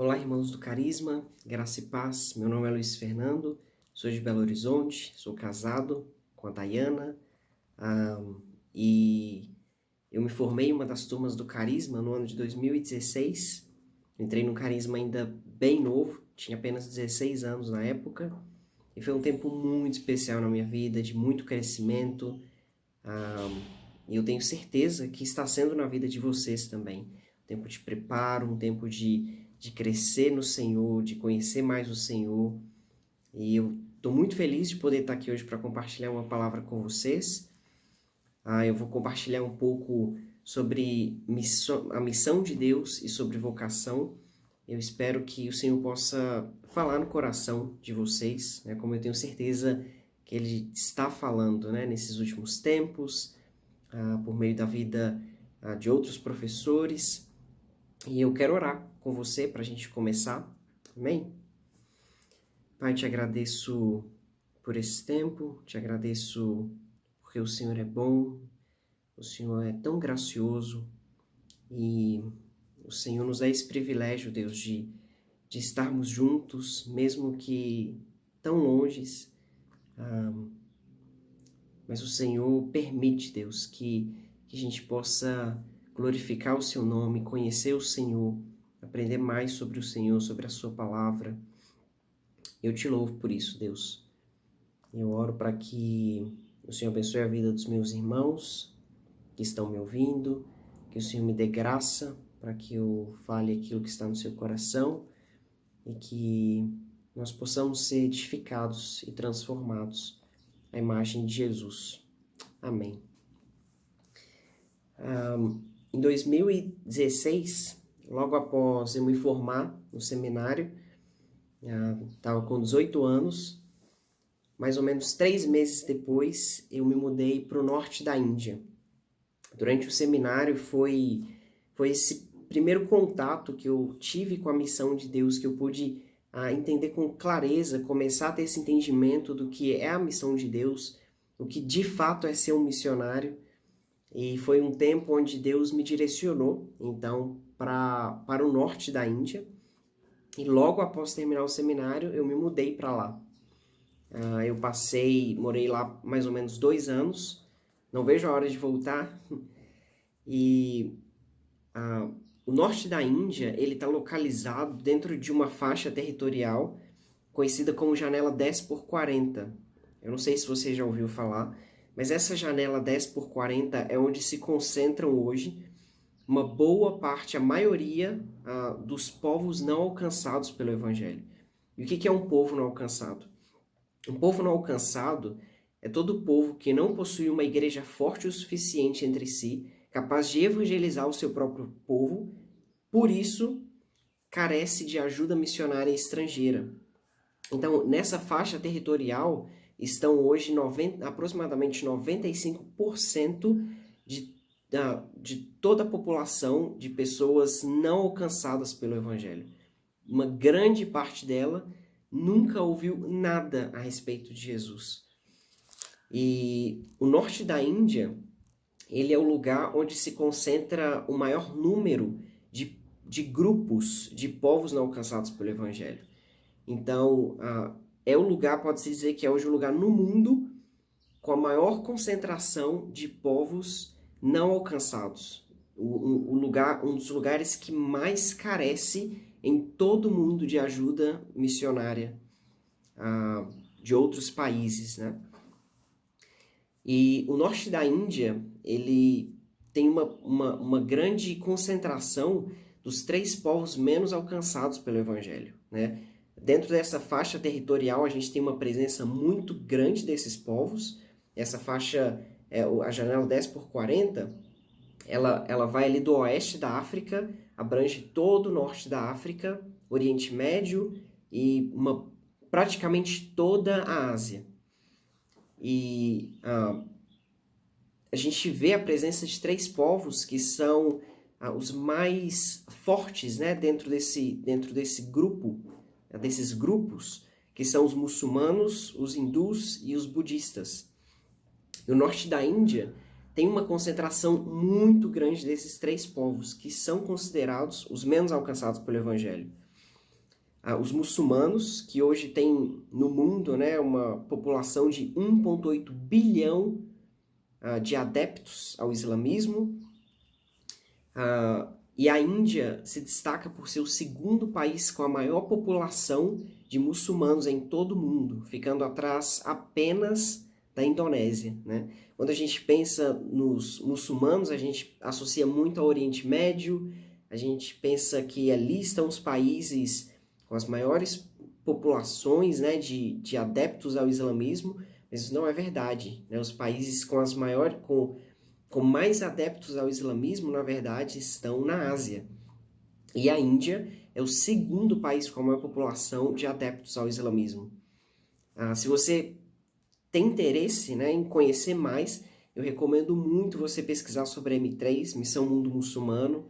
Olá, irmãos do Carisma, graça e paz. Meu nome é Luiz Fernando, sou de Belo Horizonte, sou casado com a Dayana e eu me formei em uma das turmas do Carisma no ano de 2016. Entrei no Carisma ainda bem novo, tinha apenas 16 anos na época, e foi um tempo muito especial na minha vida, de muito crescimento, e eu tenho certeza que está sendo na vida de vocês também. Um tempo de preparo, um tempo de crescer no Senhor, de conhecer mais o Senhor. E eu estou muito feliz de poder estar aqui hoje para compartilhar uma palavra com vocês. Eu vou compartilhar um pouco sobre a missão de Deus e sobre vocação. Eu espero que o Senhor possa falar no coração de vocês, né, como eu tenho certeza que Ele está falando, né, nesses últimos tempos, por meio da vida de outros professores. E eu quero orar com você para a gente começar. Amém? Pai, te agradeço por esse tempo, te agradeço porque o Senhor é bom, o Senhor é tão gracioso e o Senhor nos dá esse privilégio, Deus, de estarmos juntos, mesmo que tão longes. Mas o Senhor permite, Deus, que a gente possa glorificar o Seu nome, conhecer o Senhor, aprender mais sobre o Senhor, sobre a Sua palavra. Eu te louvo por isso, Deus. Eu oro para que o Senhor abençoe a vida dos meus irmãos que estão me ouvindo, que o Senhor me dê graça para que eu fale aquilo que está no seu coração e que nós possamos ser edificados e transformados à imagem de Jesus. Amém. Em 2016, logo após eu me formar no seminário, estava com 18 anos, mais ou menos 3 meses depois, eu me mudei para o norte da Índia. Durante o seminário foi esse primeiro contato que eu tive com a missão de Deus, que eu pude entender com clareza, começar a ter esse entendimento do que é a missão de Deus, o que de fato é ser um missionário. E foi um tempo onde Deus me direcionou, então, para o norte da Índia. E logo após terminar o seminário, eu me mudei para lá. Eu morei lá mais ou menos 2 anos, não vejo a hora de voltar. E o norte da Índia, ele está localizado dentro de uma faixa territorial conhecida como janela 10x40. Eu não sei se você já ouviu falar, mas essa janela 10x40 é onde se concentram hoje uma boa parte, a maioria dos povos não alcançados pelo Evangelho. E o que é um povo não alcançado? Um povo não alcançado é todo povo que não possui uma igreja forte o suficiente entre si, capaz de evangelizar o seu próprio povo, por isso carece de ajuda missionária estrangeira. Então, nessa faixa territorial estão hoje aproximadamente 95% de toda a população de pessoas não alcançadas pelo Evangelho. Uma grande parte dela nunca ouviu nada a respeito de Jesus. E o norte da Índia, ele é o lugar onde se concentra o maior número de grupos de povos não alcançados pelo Evangelho. Então, é o lugar, pode-se dizer que é hoje o lugar no mundo com a maior concentração de povos não alcançados. Um dos lugares que mais carece em todo o mundo de ajuda missionária de outros países, né? E o norte da Índia, ele tem uma grande concentração dos 3 povos menos alcançados pelo Evangelho, né? Dentro dessa faixa territorial, a gente tem uma presença muito grande desses povos. Essa faixa, a janela 10x40, ela vai ali do oeste da África, abrange todo o norte da África, Oriente Médio e praticamente toda a Ásia. E a gente vê a presença de 3 povos que são os mais fortes, né, dentro desse grupo, desses grupos, que são os muçulmanos, os hindus e os budistas. E o norte da Índia tem uma concentração muito grande desses 3 povos, que são considerados os menos alcançados pelo Evangelho. Os muçulmanos, que hoje tem no mundo, né, uma população de 1,8 bilhão de adeptos ao islamismo. E a Índia se destaca por ser o segundo país com a maior população de muçulmanos em todo o mundo, ficando atrás apenas da Indonésia, né? Quando a gente pensa nos muçulmanos, a gente associa muito ao Oriente Médio, a gente pensa que ali estão os países com as maiores populações, né, de adeptos ao islamismo, mas isso não é verdade, né? Os países com as maiores, com mais adeptos ao islamismo, na verdade, estão na Ásia. E a Índia é o segundo país com a maior população de adeptos ao islamismo. Se você tem interesse, né, em conhecer mais, eu recomendo muito você pesquisar sobre a M3, Missão Mundo Muçulmano.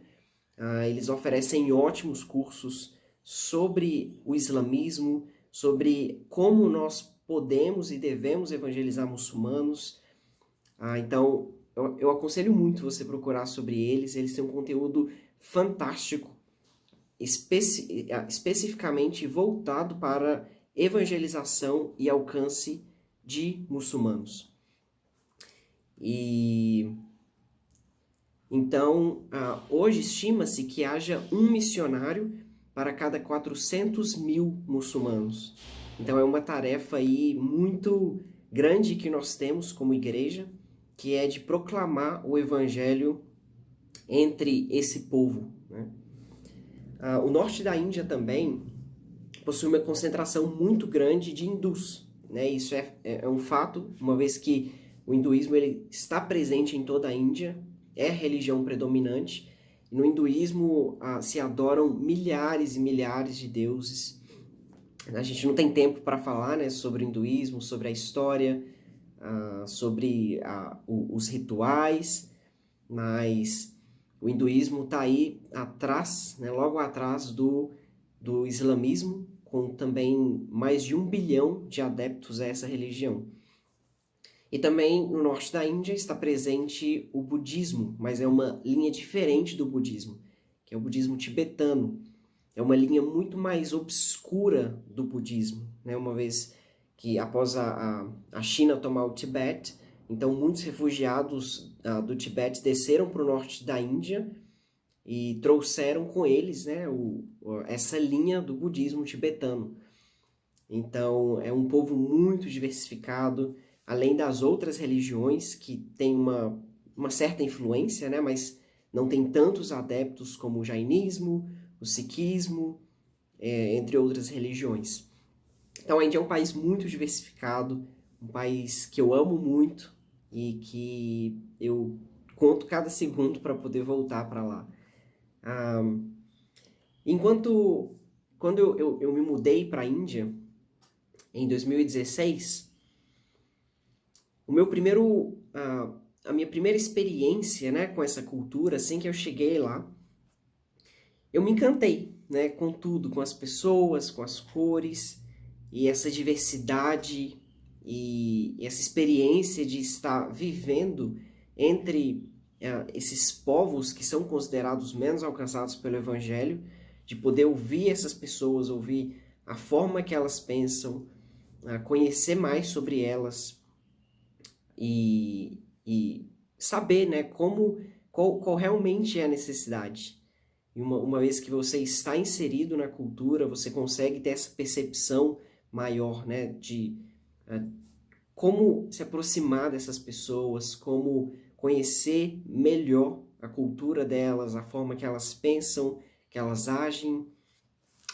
Eles oferecem ótimos cursos sobre o islamismo, sobre como nós podemos e devemos evangelizar muçulmanos. Então, eu aconselho muito você procurar sobre eles. Eles têm um conteúdo fantástico, especificamente voltado para evangelização e alcance de muçulmanos. E então, hoje estima-se que haja um missionário para cada 400 mil muçulmanos. Então é uma tarefa aí muito grande que nós temos como igreja, que é de proclamar o evangelho entre esse povo, né? O norte da Índia também possui uma concentração muito grande de hindus, né? Isso é um fato, uma vez que o hinduísmo ele está presente em toda a Índia, é a religião predominante. No hinduísmo se adoram milhares e milhares de deuses. A gente não tem tempo para falar, né, sobre o hinduísmo, sobre a história, sobre os rituais, mas o hinduísmo está aí atrás, né, logo atrás do islamismo, com também mais de 1 bilhão de adeptos a essa religião. E também no norte da Índia está presente o budismo, mas é uma linha diferente do budismo, que é o budismo tibetano. É uma linha muito mais obscura do budismo, né? Uma vez que após a China tomar o Tibete, então muitos refugiados do Tibete desceram para o norte da Índia e trouxeram com eles, né, essa linha do budismo tibetano. Então é um povo muito diversificado, além das outras religiões que têm uma certa influência, né, mas não tem tantos adeptos como o jainismo, o sikhismo, entre outras religiões. Então a Índia é um país muito diversificado, um país que eu amo muito e que eu conto cada segundo para poder voltar para lá. Quando eu me mudei para a Índia, em 2016, a minha primeira experiência, né, com essa cultura, assim que eu cheguei lá, eu me encantei, né, com tudo, com as pessoas, com as cores e essa diversidade e essa experiência de estar vivendo entre esses povos que são considerados menos alcançados pelo Evangelho, de poder ouvir essas pessoas, ouvir a forma que elas pensam, conhecer mais sobre elas e saber, né, qual realmente é a necessidade. E uma vez que você está inserido na cultura, você consegue ter essa percepção maior, né, de como se aproximar dessas pessoas, como conhecer melhor a cultura delas, a forma que elas pensam, que elas agem.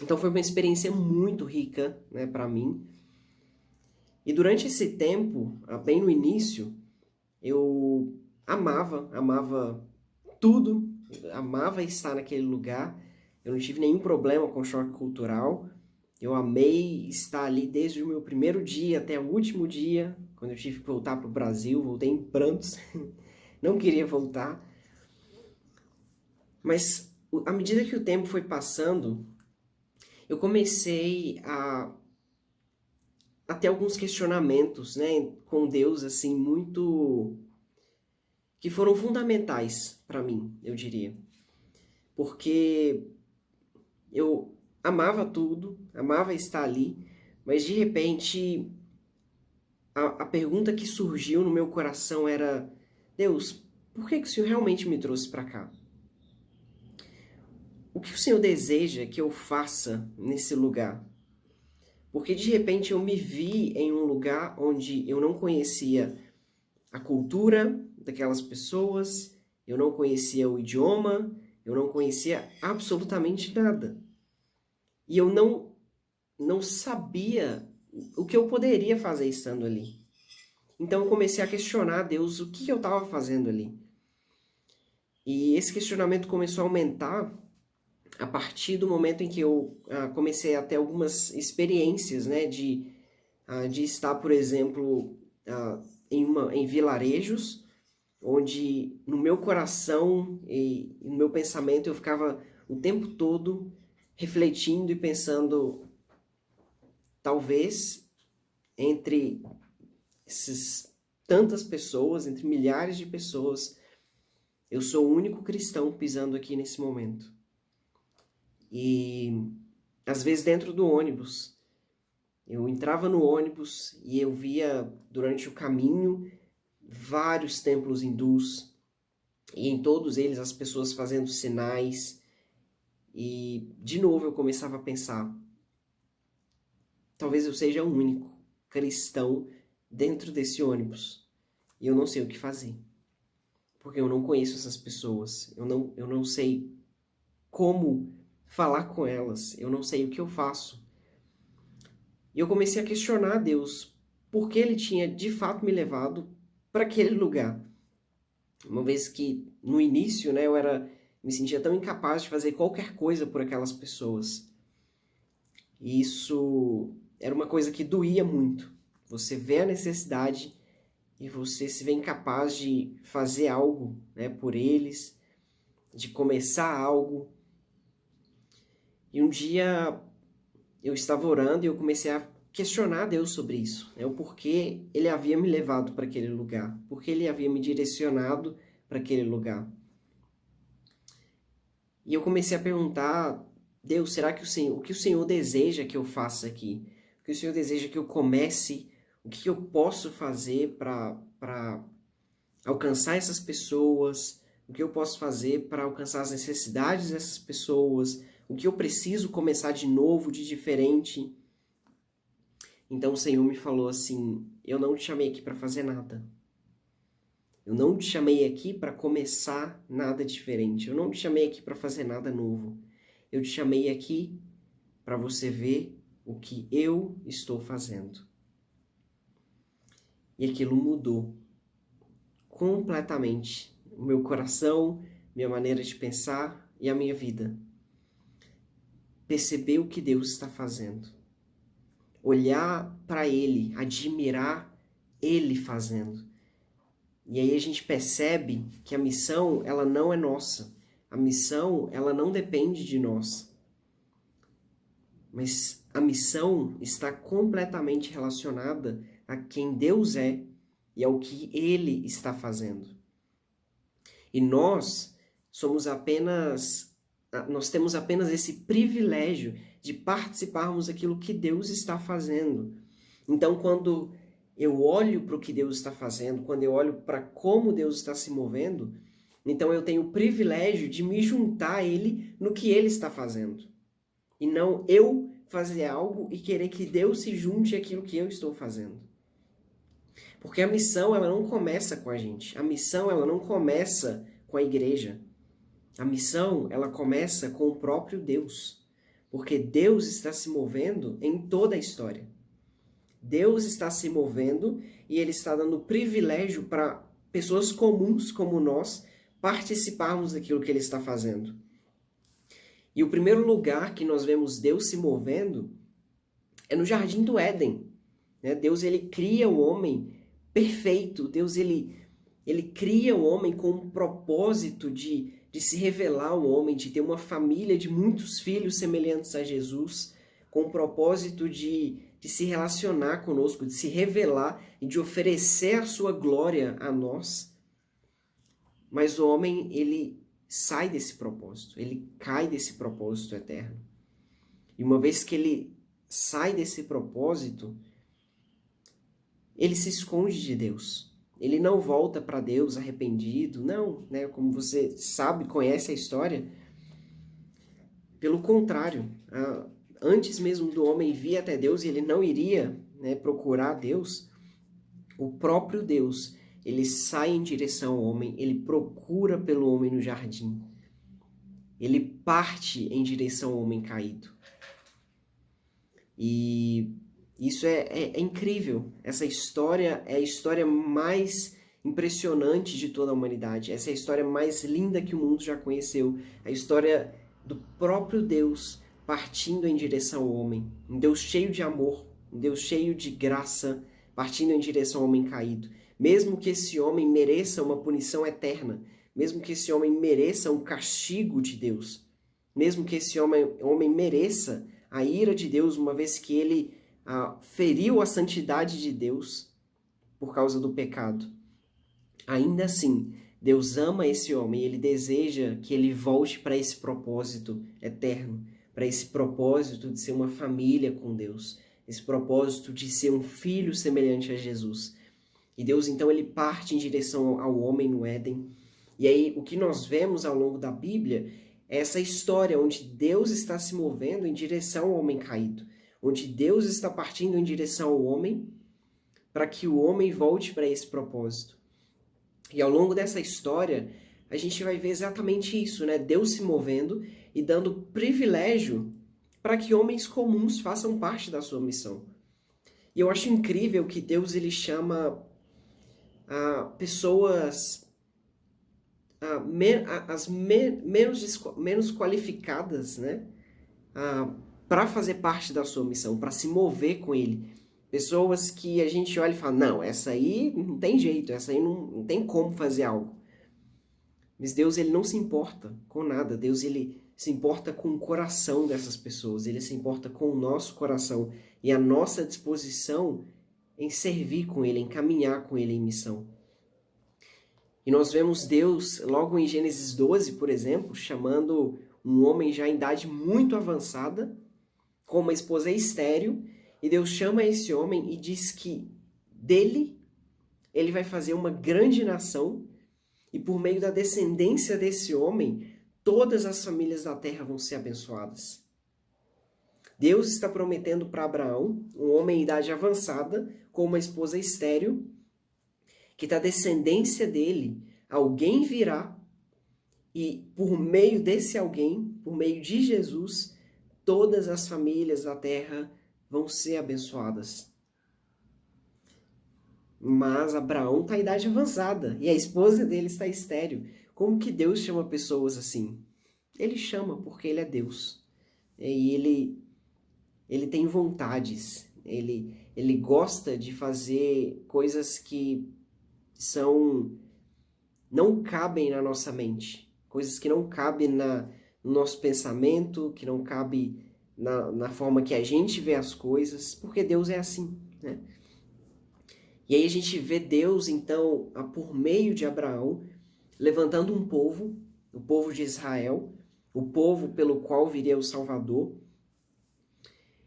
Então foi uma experiência muito rica, né, para mim. E durante esse tempo, bem no início, eu amava tudo, amava estar naquele lugar. Eu não tive nenhum problema com choque cultural. Eu amei estar ali desde o meu primeiro dia até o último dia, quando eu tive que voltar para o Brasil. Voltei em prantos, não queria voltar. Mas à medida que o tempo foi passando, eu comecei a ter alguns questionamentos, né, com Deus, assim, muito que foram fundamentais para mim, eu diria. Porque eu amava tudo, amava estar ali, mas de repente a pergunta que surgiu no meu coração era: Deus, por que que o Senhor realmente me trouxe para cá? O que o Senhor deseja que eu faça nesse lugar? Porque de repente eu me vi em um lugar onde eu não conhecia a cultura daquelas pessoas, eu não conhecia o idioma, eu não conhecia absolutamente nada. E eu não sabia o que eu poderia fazer estando ali. Então eu comecei a questionar a Deus o que eu estava fazendo ali. E esse questionamento começou a aumentar a partir do momento em que eu comecei a ter algumas experiências, né, de estar, por exemplo, em vilarejos, onde no meu coração e no meu pensamento eu ficava o tempo todo refletindo e pensando, talvez entre essas tantas pessoas, entre milhares de pessoas, eu sou o único cristão pisando aqui nesse momento. E às vezes dentro do ônibus, eu entrava no ônibus e eu via durante o caminho vários templos hindus, e em todos eles as pessoas fazendo sinais, e de novo eu começava a pensar, talvez eu seja o único cristão dentro desse ônibus, e eu não sei o que fazer, porque eu não conheço essas pessoas, eu não sei como falar com elas, eu não sei o que eu faço. E eu comecei a questionar a Deus por que ele tinha de fato me levado para aquele lugar. Uma vez que no início, né, me sentia tão incapaz de fazer qualquer coisa por aquelas pessoas. E isso era uma coisa que doía muito. Você vê a necessidade e você se vê incapaz de fazer algo, né, por eles, de começar algo. E um dia eu estava orando e eu comecei a questionar a Deus sobre isso, né? O porquê ele havia me levado para aquele lugar, porque ele havia me direcionado para aquele lugar. E eu comecei a perguntar, Deus, será que o que o Senhor deseja que eu faça aqui? O que o Senhor deseja que eu comece? O que eu posso fazer para alcançar essas pessoas? O que eu posso fazer para alcançar as necessidades dessas pessoas? O que eu preciso começar de novo, de diferente? Então o Senhor me falou assim, eu não te chamei aqui para fazer nada. Eu não te chamei aqui para começar nada diferente. Eu não te chamei aqui para fazer nada novo. Eu te chamei aqui para você ver o que eu estou fazendo. E aquilo mudou completamente o meu coração, minha maneira de pensar e a minha vida. Perceber o que Deus está fazendo. Olhar para Ele, admirar Ele fazendo. E aí a gente percebe que a missão, ela não é nossa. A missão, ela não depende de nós. Mas a missão está completamente relacionada a quem Deus é e ao que Ele está fazendo. E nós temos apenas esse privilégio de participarmos daquilo que Deus está fazendo. Então, quando eu olho para o que Deus está fazendo, quando eu olho para como Deus está se movendo, então eu tenho o privilégio de me juntar a Ele no que Ele está fazendo. E não eu fazer algo e querer que Deus se junte àquilo que eu estou fazendo. Porque a missão, ela não começa com a gente. A missão, ela não começa com a igreja. A missão, ela começa com o próprio Deus. Porque Deus está se movendo em toda a história. Deus está se movendo e Ele está dando privilégio para pessoas comuns como nós participarmos daquilo que Ele está fazendo. E o primeiro lugar que nós vemos Deus se movendo é no Jardim do Éden. Deus, ele cria o homem perfeito. Deus, ele cria o homem com um propósito de se revelar ao homem, de ter uma família de muitos filhos semelhantes a Jesus, com o propósito de se relacionar conosco, de se revelar e de oferecer a sua glória a nós. Mas o homem, ele sai desse propósito, ele cai desse propósito eterno. E uma vez que ele sai desse propósito, ele se esconde de Deus. Ele não volta para Deus arrependido, não, né? Como você sabe, conhece a história. Pelo contrário, antes mesmo do homem vir até Deus, ele não iria, né, procurar Deus. O próprio Deus, ele sai em direção ao homem, ele procura pelo homem no jardim. Ele parte em direção ao homem caído. E isso é incrível. Essa história é a história mais impressionante de toda a humanidade. Essa é a história mais linda que o mundo já conheceu. A história do próprio Deus partindo em direção ao homem. Um Deus cheio de amor, um Deus cheio de graça, partindo em direção ao homem caído. Mesmo que esse homem mereça uma punição eterna, mesmo que esse homem mereça um castigo de Deus, mesmo que esse homem mereça a ira de Deus, uma vez que ele feriu a santidade de Deus por causa do pecado. Ainda assim, Deus ama esse homem e ele deseja que ele volte para esse propósito eterno, para esse propósito de ser uma família com Deus, esse propósito de ser um filho semelhante a Jesus. E Deus, então, ele parte em direção ao homem no Éden. E aí, o que nós vemos ao longo da Bíblia é essa história onde Deus está se movendo em direção ao homem caído, onde Deus está partindo em direção ao homem para que o homem volte para esse propósito. E ao longo dessa história, a gente vai ver exatamente isso, né? Deus se movendo e dando privilégio para que homens comuns façam parte da sua missão. E eu acho incrível que Deus ele chama pessoas menos qualificadas, né? Para fazer parte da sua missão, para se mover com ele. Pessoas que a gente olha e fala, não, essa aí não tem jeito, essa aí não tem como fazer algo. Mas Deus, ele não se importa com nada. Deus, ele se importa com o coração dessas pessoas. Ele se importa com o nosso coração e a nossa disposição em servir com ele, em caminhar com ele em missão. E nós vemos Deus, logo em Gênesis 12, por exemplo, chamando um homem já em idade muito avançada, com uma esposa estéril, e Deus chama esse homem e diz que dele ele vai fazer uma grande nação, e por meio da descendência desse homem, todas as famílias da terra vão ser abençoadas. Deus está prometendo para Abraão, um homem em idade avançada, com uma esposa estéril, que da descendência dele, alguém virá, e por meio desse alguém, por meio de Jesus, todas as famílias da terra vão ser abençoadas. Mas Abraão está em idade avançada, e a esposa dele está estéril. Como que Deus chama pessoas assim? Ele chama porque ele é Deus. E ele tem vontades, ele gosta de fazer coisas que não cabem na nossa mente, coisas que não cabem no nosso pensamento, que não cabem na forma que a gente vê as coisas, porque Deus é assim, né? E aí a gente vê Deus, então, por meio de Abraão, levantando um povo, o povo de Israel, o povo pelo qual viria o Salvador.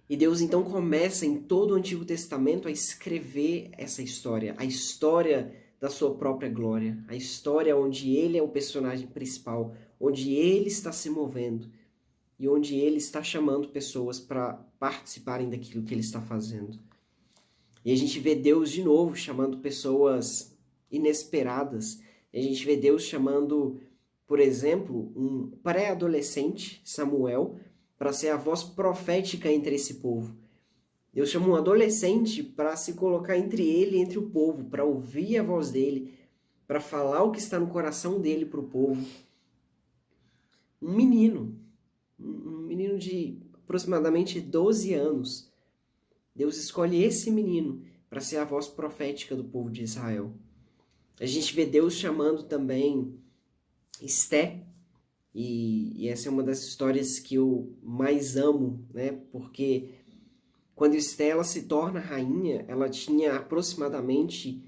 E Deus, então, começa em todo o Antigo Testamento a escrever essa história, a história da sua própria glória, a história onde ele é o personagem principal, onde ele está se movendo e onde ele está chamando pessoas para participarem daquilo que ele está fazendo. E a gente vê Deus de novo chamando pessoas inesperadas. E a gente vê Deus chamando, por exemplo, um pré-adolescente, Samuel, para ser a voz profética entre esse povo. Deus chama um adolescente para se colocar entre ele e entre o povo, para ouvir a voz dele, para falar o que está no coração dele para o povo. Um menino de aproximadamente 12 anos. Deus escolhe esse menino para ser a voz profética do povo de Israel. A gente vê Deus chamando também Esté, e essa é uma das histórias que eu mais amo, né? Porque quando Esté ela se torna rainha, ela tinha aproximadamente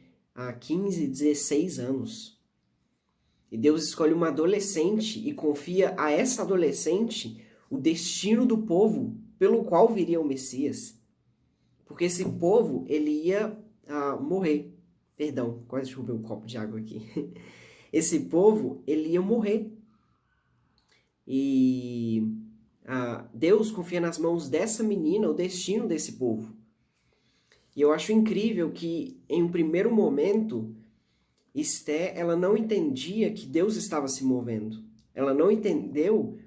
15, 16 anos. E Deus escolhe uma adolescente e confia a essa adolescente o destino do povo pelo qual viria o Messias. Porque esse povo, ele ia morrer. Perdão, quase derrubei um copo de água aqui. Esse povo, ele ia morrer. E Deus confia nas mãos dessa menina o destino desse povo. E eu acho incrível que, em um primeiro momento, Esté, ela não entendia que Deus estava se movendo. Ela não entendeu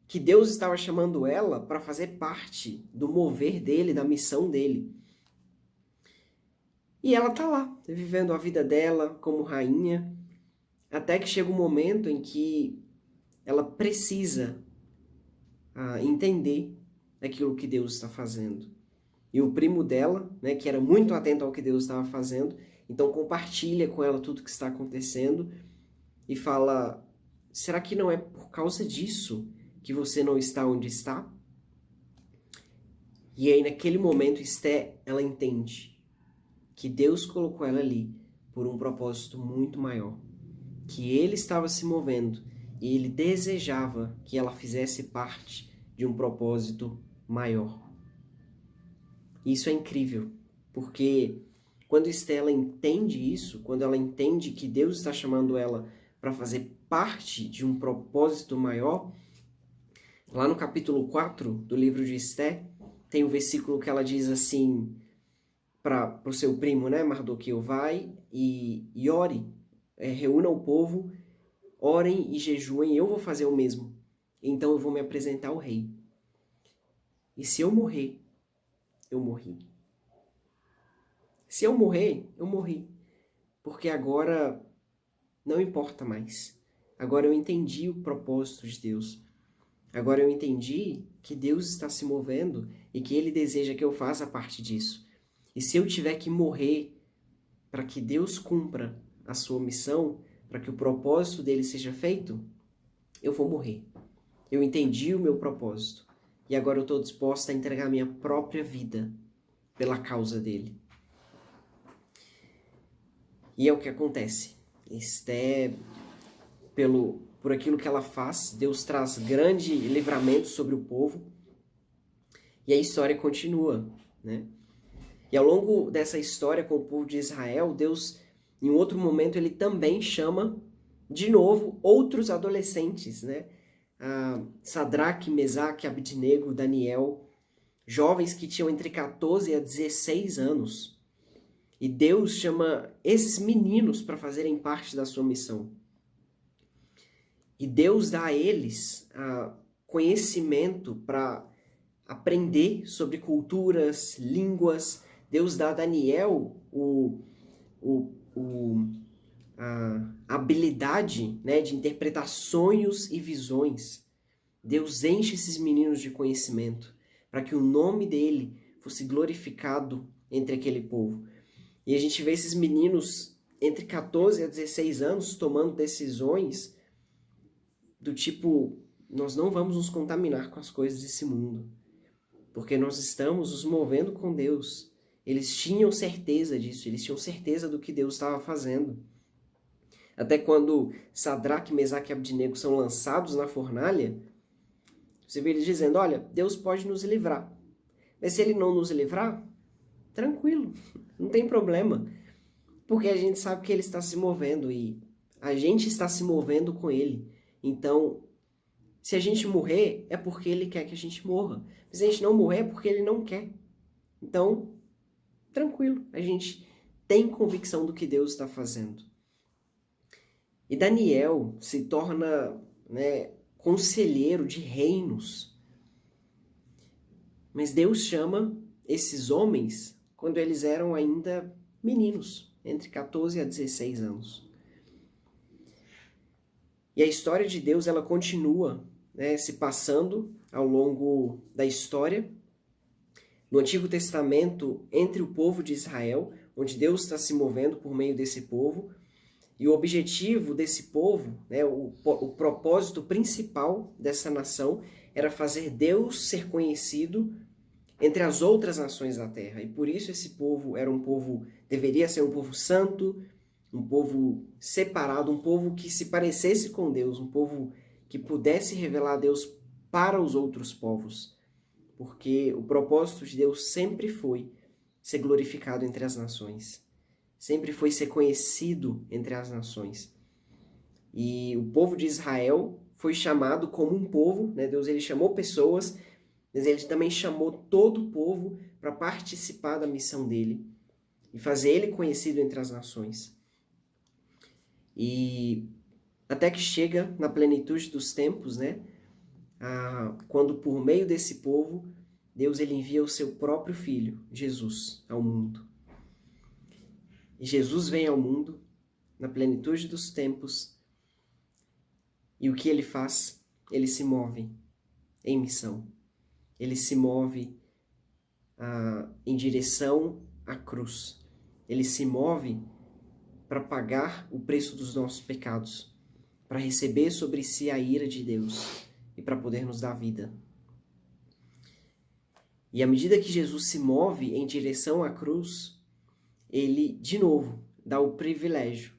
que Deus estava chamando ela para fazer parte do mover dele, da missão dele. E ela tá lá, vivendo a vida dela como rainha, até que chega um momento em que ela precisa entender aquilo que Deus está fazendo. E o primo dela, né, que era muito atento ao que Deus estava fazendo, então compartilha com ela tudo o que está acontecendo e fala: será que não é por causa disso que você não está onde está? E aí naquele momento Esté, ela entende que Deus colocou ela ali por um propósito muito maior, que ele estava se movendo e ele desejava que ela fizesse parte de um propósito maior. Isso é incrível, porque quando Estela entende isso, quando ela entende que Deus está chamando ela para fazer parte de um propósito maior, lá no capítulo 4 do livro de Esté, tem um versículo que ela diz assim para o seu primo, né, Mardoqueu: vai e ore, reúna o povo, orem e jejuem, eu vou fazer o mesmo. Então eu vou me apresentar ao rei. E se eu morrer, eu morri. Se eu morrer, eu morri. Porque agora não importa mais. Agora eu entendi o propósito de Deus. Agora eu entendi que Deus está se movendo e que Ele deseja que eu faça parte disso. E se eu tiver que morrer para que Deus cumpra a sua missão, para que o propósito dele seja feito, eu vou morrer. Eu entendi o meu propósito. E agora eu estou disposta a entregar minha própria vida pela causa dele. E é o que acontece. Esté, por aquilo que ela faz, Deus traz grande livramento sobre o povo. E a história continua, né? E ao longo dessa história com o povo de Israel, Deus, em outro momento, ele também chama de novo outros adolescentes, né? Sadraque, Mesaque, Abednego, Daniel, jovens que tinham entre 14 a 16 anos. E Deus chama esses meninos para fazerem parte da sua missão. E Deus dá a eles conhecimento para aprender sobre culturas, línguas. Deus dá a Daniel a habilidade, né, de interpretar sonhos e visões. Deus enche esses meninos de conhecimento para que o nome dele fosse glorificado entre aquele povo. E a gente vê esses meninos entre 14 a 16 anos tomando decisões do tipo: nós não vamos nos contaminar com as coisas desse mundo, porque nós estamos nos movendo com Deus. Eles tinham certeza disso, eles tinham certeza do que Deus estava fazendo. Até quando Sadraque, Mesaque e Abednego são lançados na fornalha, você vê eles dizendo: olha, Deus pode nos livrar. Mas se ele não nos livrar, tranquilo, não tem problema. Porque a gente sabe que ele está se movendo e a gente está se movendo com ele. Então, se a gente morrer, é porque ele quer que a gente morra. Mas se a gente não morrer, é porque ele não quer. Então, tranquilo, a gente tem convicção do que Deus está fazendo. E Daniel se torna, né, conselheiro de reinos. Mas Deus chama esses homens quando eles eram ainda meninos, entre 14 a 16 anos. E a história de Deus, ela continua, né, se passando ao longo da história. No Antigo Testamento, entre o povo de Israel, onde Deus está se movendo por meio desse povo. E o objetivo desse povo, né, o propósito principal dessa nação era fazer Deus ser conhecido entre as outras nações da terra. E por isso esse povo deveria ser um povo santo, um povo separado, um povo que se parecesse com Deus, um povo que pudesse revelar a Deus para os outros povos, porque o propósito de Deus sempre foi ser glorificado entre as nações, sempre foi ser conhecido entre as nações. E o povo de Israel foi chamado como um povo, né? Deus ele chamou pessoas, mas ele também chamou todo o povo para participar da missão dele e fazer ele conhecido entre as nações. E até que chega na plenitude dos tempos, né? Quando por meio desse povo, Deus ele envia o seu próprio Filho, Jesus, ao mundo. E Jesus vem ao mundo na plenitude dos tempos. E o que ele faz? Ele se move em missão. Ele se move em direção à cruz. Ele se move para pagar o preço dos nossos pecados, para receber sobre si a ira de Deus e para poder nos dar vida. E à medida que Jesus se move em direção à cruz, ele, de novo, dá o privilégio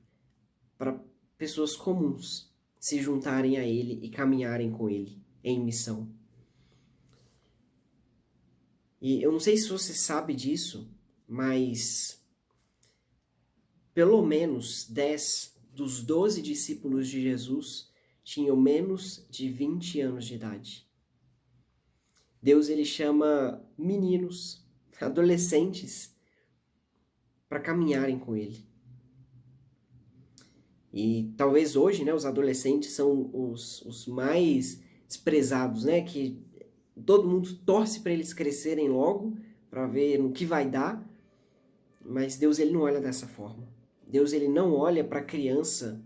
para pessoas comuns se juntarem a ele e caminharem com ele em missão. E eu não sei se você sabe disso, mas pelo menos 10 dos 12 discípulos de Jesus tinham menos de 20 anos de idade. Deus ele chama meninos, adolescentes, para caminharem com ele. E talvez hoje, né, os adolescentes são os mais desprezados, né, que todo mundo torce para eles crescerem logo, para ver no que vai dar, mas Deus ele não olha dessa forma. Deus ele não olha para a criança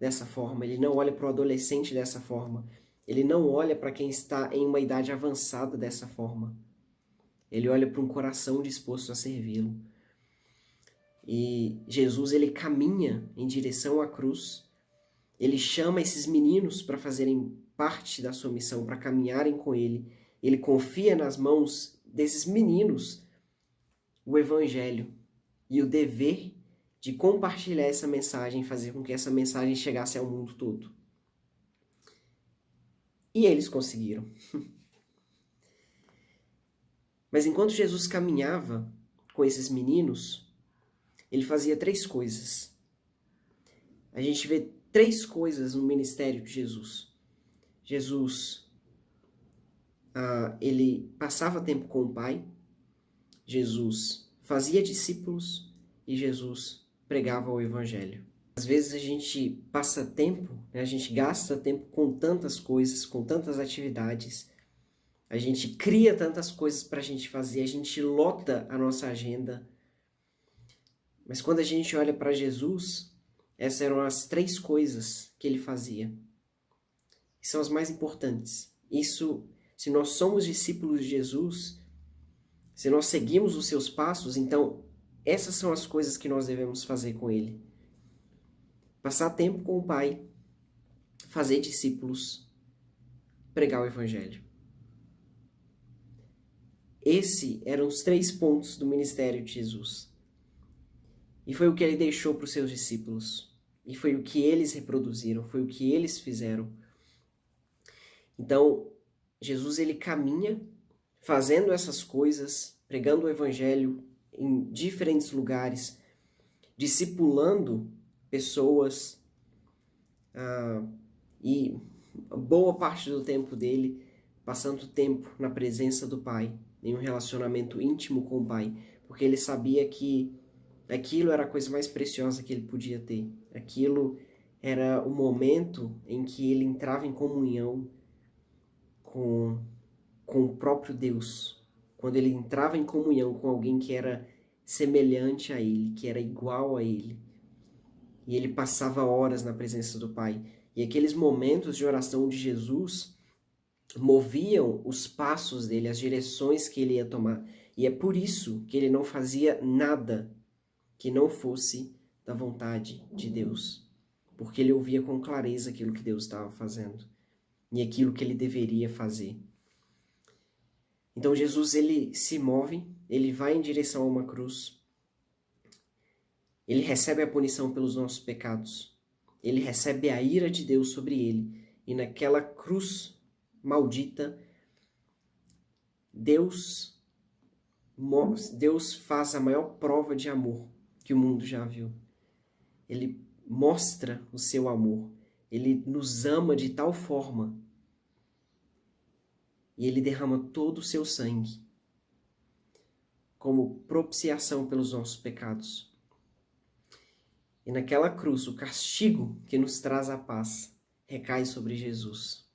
dessa forma, ele não olha para o adolescente dessa forma, ele não olha para quem está em uma idade avançada dessa forma. Ele olha para um coração disposto a servi-lo. E Jesus ele caminha em direção à cruz, ele chama esses meninos para fazerem parte da sua missão, para caminharem com ele. Ele confia nas mãos desses meninos o evangelho e o dever de compartilhar essa mensagem, fazer com que essa mensagem chegasse ao mundo todo. E eles conseguiram. Mas enquanto Jesus caminhava com esses meninos, ele fazia 3 coisas. A gente vê 3 coisas no ministério de Jesus. Jesus, ele passava tempo com o Pai, Jesus fazia discípulos e Jesus pregava o Evangelho. Às vezes a gente passa tempo, né, a gente gasta tempo com tantas coisas, com tantas atividades, a gente cria tantas coisas para a gente fazer, a gente lota a nossa agenda. Mas quando a gente olha para Jesus, essas eram as 3 coisas que ele fazia. E são as mais importantes. Isso, se nós somos discípulos de Jesus, se nós seguimos os seus passos, então essas são as coisas que nós devemos fazer com ele. Passar tempo com o Pai, fazer discípulos, pregar o Evangelho. Esses eram os 3 pontos do ministério de Jesus. E foi o que ele deixou para os seus discípulos. E foi o que eles reproduziram, foi o que eles fizeram. Então, Jesus ele caminha fazendo essas coisas, pregando o Evangelho em diferentes lugares, discipulando pessoas, e boa parte do tempo dele passando tempo na presença do Pai, em um relacionamento íntimo com o Pai, porque ele sabia que aquilo era a coisa mais preciosa que ele podia ter. Aquilo era o momento em que ele entrava em comunhão com o próprio Deus. Quando ele entrava em comunhão com alguém que era semelhante a ele, que era igual a ele. E ele passava horas na presença do Pai. E aqueles momentos de oração de Jesus moviam os passos dele, as direções que ele ia tomar. E é por isso que ele não fazia nada que não fosse da vontade de Deus. Porque ele ouvia com clareza aquilo que Deus estava fazendo. E aquilo que ele deveria fazer. Então Jesus ele se move, ele vai em direção a uma cruz. Ele recebe a punição pelos nossos pecados. Ele recebe a ira de Deus sobre ele. E naquela cruz maldita, Deus faz a maior prova de amor que o mundo já viu. Ele mostra o seu amor. Ele nos ama de tal forma. E ele derrama todo o seu sangue como propiciação pelos nossos pecados. E naquela cruz, o castigo que nos traz a paz recai sobre Jesus.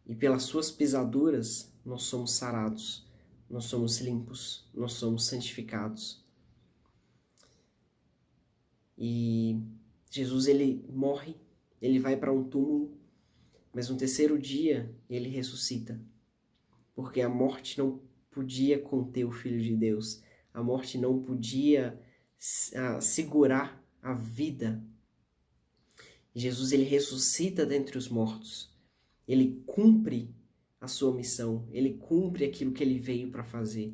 E pelas suas pisaduras, nós somos sarados, nós somos limpos, nós somos santificados. E Jesus, ele morre, ele vai para um túmulo, mas no terceiro dia ele ressuscita. Porque a morte não podia conter o Filho de Deus. A morte não podia segurar a vida. Jesus, ele ressuscita dentre os mortos. Ele cumpre a sua missão. Ele cumpre aquilo que ele veio para fazer.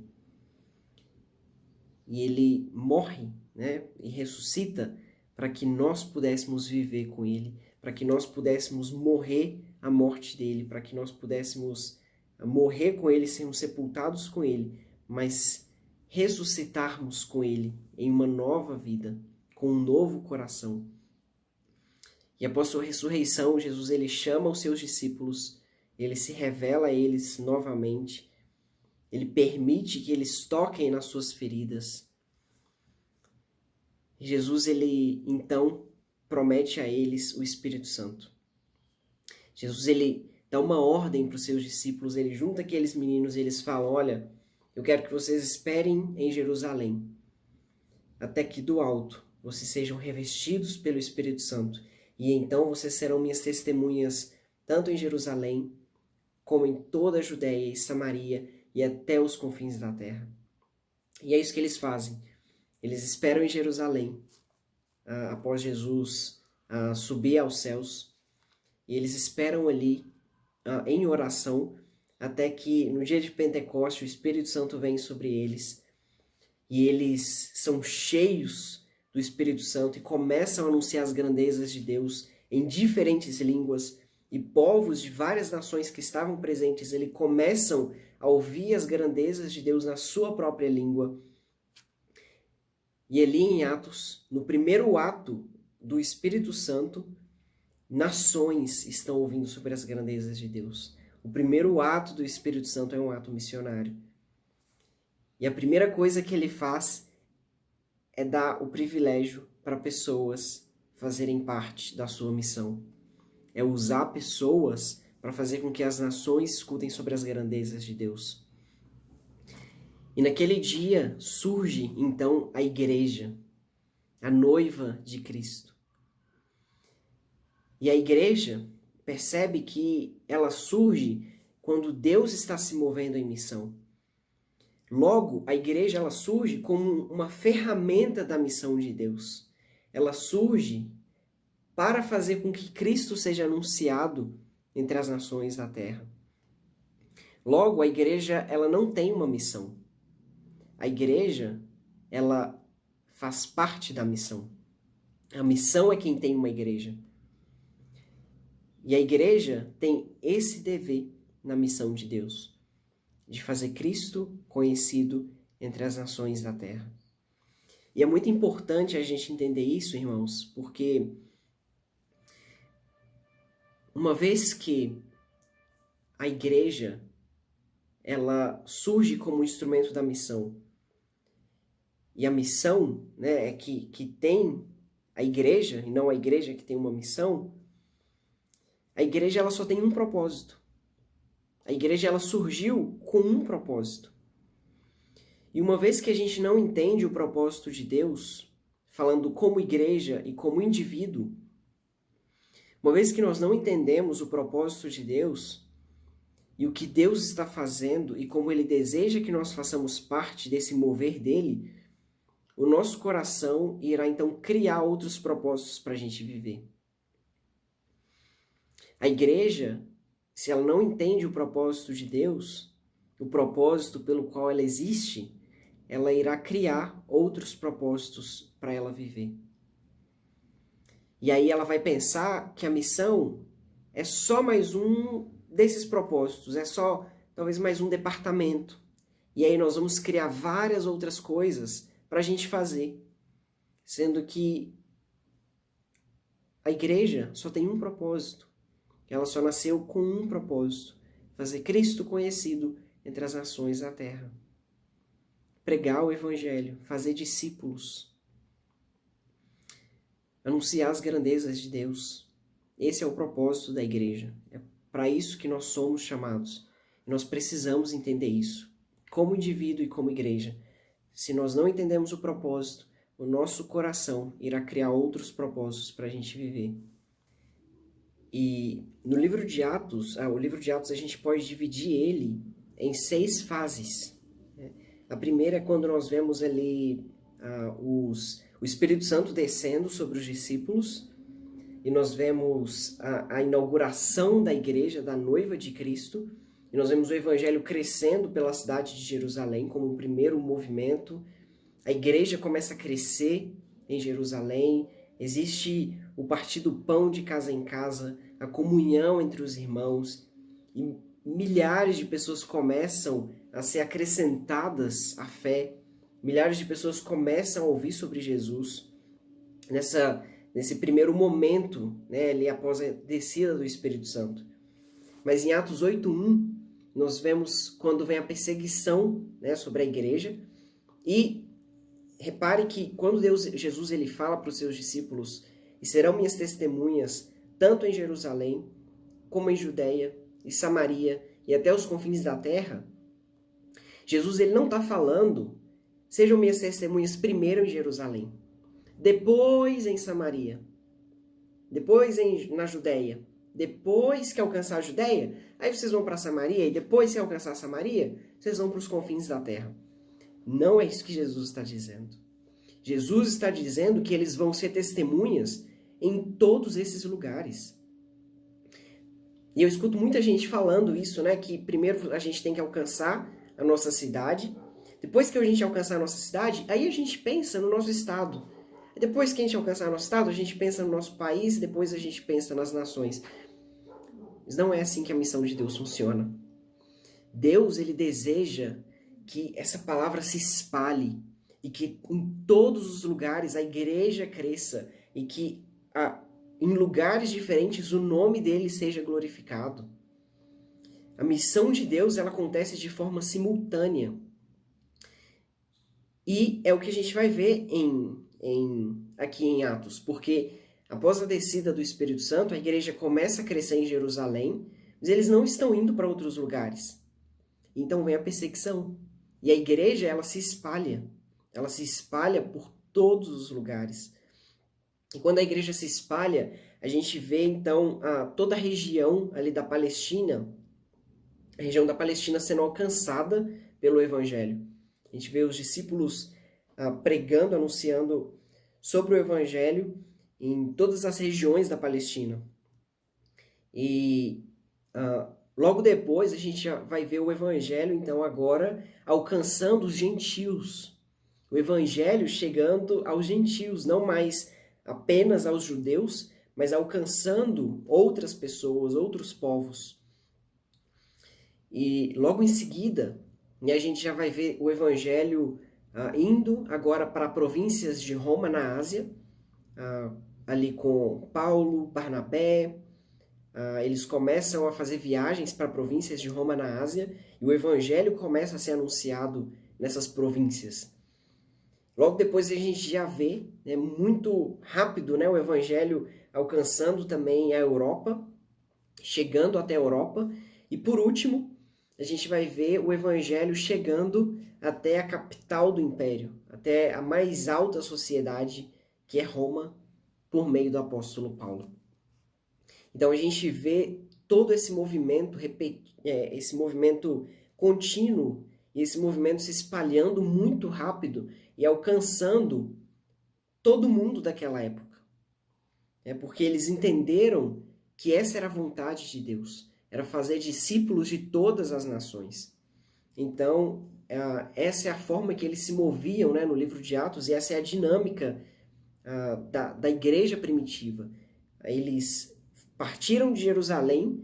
E ele morre, né? E ressuscita para que nós pudéssemos viver com ele, para que nós pudéssemos morrer a morte dele, para que nós pudéssemos morrer com ele, sermos sepultados com ele, mas ressuscitarmos com ele em uma nova vida, com um novo coração. E após sua ressurreição, Jesus, ele chama os seus discípulos, ele se revela a eles novamente, ele permite que eles toquem nas suas feridas. Jesus, ele então promete a eles o Espírito Santo. Jesus, ele dá uma ordem para os seus discípulos, ele junta aqueles meninos e eles falam, olha, eu quero que vocês esperem em Jerusalém, até que do alto vocês sejam revestidos pelo Espírito Santo, e então vocês serão minhas testemunhas, tanto em Jerusalém, como em toda a Judéia e Samaria, e até os confins da terra. E é isso que eles fazem. Eles esperam em Jerusalém, após Jesus subir aos céus, e eles esperam ali em oração, até que no dia de Pentecostes o Espírito Santo vem sobre eles, e eles são cheios do Espírito Santo e começam a anunciar as grandezas de Deus em diferentes línguas, e povos de várias nações que estavam presentes, eles começam a ouvir as grandezas de Deus na sua própria língua. E ali em Atos, no primeiro ato do Espírito Santo, nações estão ouvindo sobre as grandezas de Deus. O primeiro ato do Espírito Santo é um ato missionário. E a primeira coisa que ele faz é dar o privilégio para pessoas fazerem parte da sua missão. É usar pessoas para fazer com que as nações escutem sobre as grandezas de Deus. E naquele dia surge, então, a igreja, a noiva de Cristo. E a igreja percebe que ela surge quando Deus está se movendo em missão. Logo, a igreja ela surge como uma ferramenta da missão de Deus. Ela surge para fazer com que Cristo seja anunciado entre as nações da terra. Logo, a igreja ela não tem uma missão. A igreja, ela faz parte da missão. A missão é quem tem uma igreja. E a igreja tem esse dever na missão de Deus, de fazer Cristo conhecido entre as nações da terra. E é muito importante a gente entender isso, irmãos, porque uma vez que a igreja ela surge como instrumento da missão, e a missão, né, é que tem a igreja, e não a igreja que tem uma missão, a igreja ela só tem um propósito. A igreja ela surgiu com um propósito. E uma vez que a gente não entende o propósito de Deus, falando como igreja e como indivíduo, uma vez que nós não entendemos o propósito de Deus e o que Deus está fazendo e como Ele deseja que nós façamos parte desse mover dele, o nosso coração irá então criar outros propósitos para a gente viver. A igreja, se ela não entende o propósito de Deus, o propósito pelo qual ela existe, ela irá criar outros propósitos para ela viver. E aí ela vai pensar que a missão é só mais um desses propósitos, é só talvez mais um departamento. E aí nós vamos criar várias outras coisas para a gente fazer, sendo que a igreja só tem um propósito. Ela só nasceu com um propósito: fazer Cristo conhecido entre as nações da terra. Pregar o evangelho, fazer discípulos, anunciar as grandezas de Deus. Esse é o propósito da igreja. É para isso que nós somos chamados. Nós precisamos entender isso, como indivíduo e como igreja. Se nós não entendemos o propósito, o nosso coração irá criar outros propósitos para a gente viver. E no livro de Atos, o livro de Atos a gente pode dividir ele em 6 fases. A primeira é quando nós vemos ali o Espírito Santo descendo sobre os discípulos, e nós vemos a inauguração da igreja, da noiva de Cristo, e nós vemos o evangelho crescendo pela cidade de Jerusalém como o primeiro movimento. A igreja começa a crescer em Jerusalém, existe o partir do pão de casa em casa, a comunhão entre os irmãos, e milhares de pessoas começam a ser acrescentadas à fé, milhares de pessoas começam a ouvir sobre Jesus nesse primeiro momento, né, ali após a descida do Espírito Santo. Mas em Atos 8:1, nós vemos quando vem a perseguição, né, sobre a igreja. E repare que quando Jesus ele fala para os seus discípulos: e serão minhas testemunhas tanto em Jerusalém, como em Judeia e Samaria e até os confins da terra, Jesus ele não está falando: sejam minhas testemunhas primeiro em Jerusalém, depois em Samaria, depois na Judeia. Depois que alcançar a Judeia, aí vocês vão para Samaria, e depois que alcançar a Samaria, vocês vão para os confins da terra. Não é isso que Jesus está dizendo. Jesus está dizendo que eles vão ser testemunhas em todos esses lugares. E eu escuto muita gente falando isso, né? Que primeiro a gente tem que alcançar a nossa cidade. Depois que a gente alcançar a nossa cidade, aí a gente pensa no nosso estado. Depois que a gente alcançar o nosso estado, a gente pensa no nosso país, depois a gente pensa nas nações. Mas não é assim que a missão de Deus funciona. Deus, ele deseja que essa palavra se espalhe e que em todos os lugares a igreja cresça e que em lugares diferentes o nome dele seja glorificado. A missão de Deus, ela acontece de forma simultânea. E é o que a gente vai ver aqui em Atos, porque após a descida do Espírito Santo, a igreja começa a crescer em Jerusalém, mas eles não estão indo para outros lugares. Então vem a perseguição. E a igreja, ela se espalha por todos os lugares. E quando a igreja se espalha, a gente vê então toda a região ali da Palestina, a região da Palestina sendo alcançada pelo evangelho. A gente vê os discípulos pregando, anunciando sobre o evangelho em todas as regiões da Palestina. E logo depois a gente já vai ver o evangelho, então, agora alcançando os gentios. O evangelho chegando aos gentios, não mais apenas aos judeus, mas alcançando outras pessoas, outros povos. E logo em seguida, a gente já vai ver o evangelho indo agora para províncias de Roma, na Ásia, ali com Paulo, Barnabé. Eles começam a fazer viagens para províncias de Roma, na Ásia, e o evangelho começa a ser anunciado nessas províncias. Logo depois a gente já vê, muito rápido, o evangelho alcançando também a Europa, chegando até a Europa, e por último, a gente vai ver o evangelho chegando até a capital do império, até a mais alta sociedade, que é Roma, por meio do apóstolo Paulo. Então a gente vê todo esse movimento contínuo, e esse movimento se espalhando muito rápido e alcançando todo mundo daquela época. Porque eles entenderam que essa era a vontade de Deus, era fazer discípulos de todas as nações. Então, essa é a forma que eles se moviam, no livro de Atos, e essa é a dinâmica da igreja primitiva. Eles partiram de Jerusalém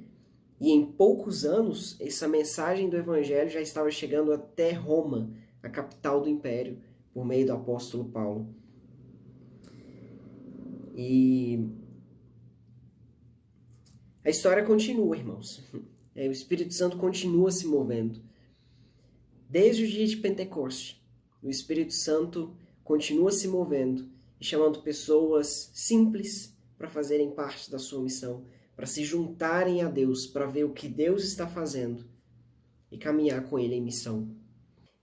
E em poucos anos, essa mensagem do Evangelho já estava chegando até Roma, a capital do Império, por meio do apóstolo Paulo. E a história continua, irmãos. O Espírito Santo continua se movendo. Desde o dia de Pentecoste, o Espírito Santo continua se movendo e chamando pessoas simples para fazerem parte da sua missão, para se juntarem a Deus, para ver o que Deus está fazendo e caminhar com Ele em missão.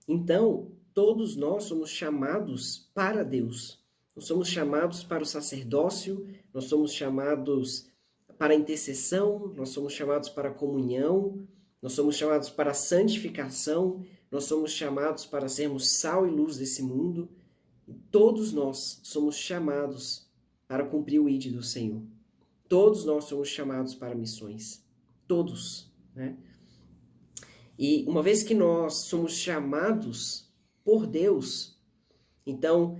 Então, todos nós somos chamados para Deus. Nós somos chamados para o sacerdócio, nós somos chamados para a intercessão, nós somos chamados para a comunhão, nós somos chamados para a santificação, nós somos chamados para sermos sal e luz desse mundo. E todos nós somos chamados para cumprir o ID do Senhor. Todos nós somos chamados para missões. Todos, né? E uma vez que nós somos chamados por Deus, então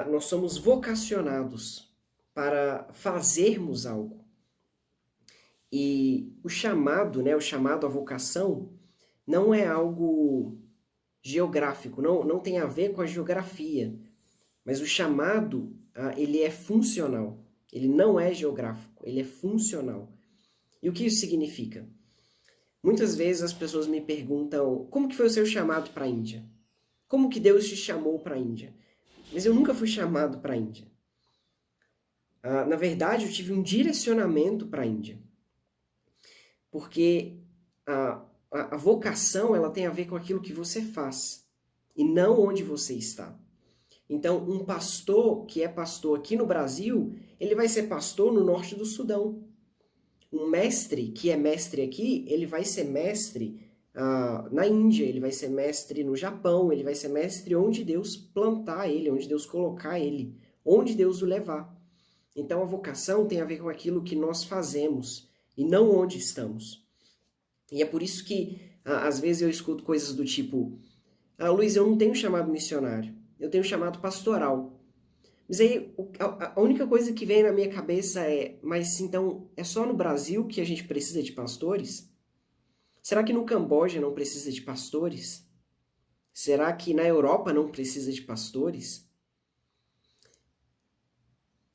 nós somos vocacionados para fazermos algo. E o chamado, né, o chamado à vocação, não é algo geográfico, não tem a ver com a geografia, mas o chamado, ele é funcional, ele não é geográfico, ele é funcional. E o que isso significa? Muitas vezes as pessoas me perguntam, como que foi o seu chamado para a Índia? Como que Deus te chamou para a Índia? Mas eu nunca fui chamado para a Índia. Na verdade, eu tive um direcionamento para a Índia. Porque a vocação, ela tem a ver com aquilo que você faz e não onde você está. Então, um pastor que é pastor aqui no Brasil, ele vai ser pastor no norte do Sudão. Um mestre que é mestre aqui, ele vai ser mestre na Índia, ele vai ser mestre no Japão, ele vai ser mestre onde Deus plantar ele, onde Deus colocar ele, onde Deus o levar. Então, a vocação tem a ver com aquilo que nós fazemos e não onde estamos. E é por isso que, às vezes, eu escuto coisas do tipo, Luiz, eu não tenho chamado missionário, eu tenho chamado pastoral. Mas aí, a única coisa que vem na minha cabeça é, mas então, é só no Brasil que a gente precisa de pastores? Será que no Camboja não precisa de pastores? Será que na Europa não precisa de pastores?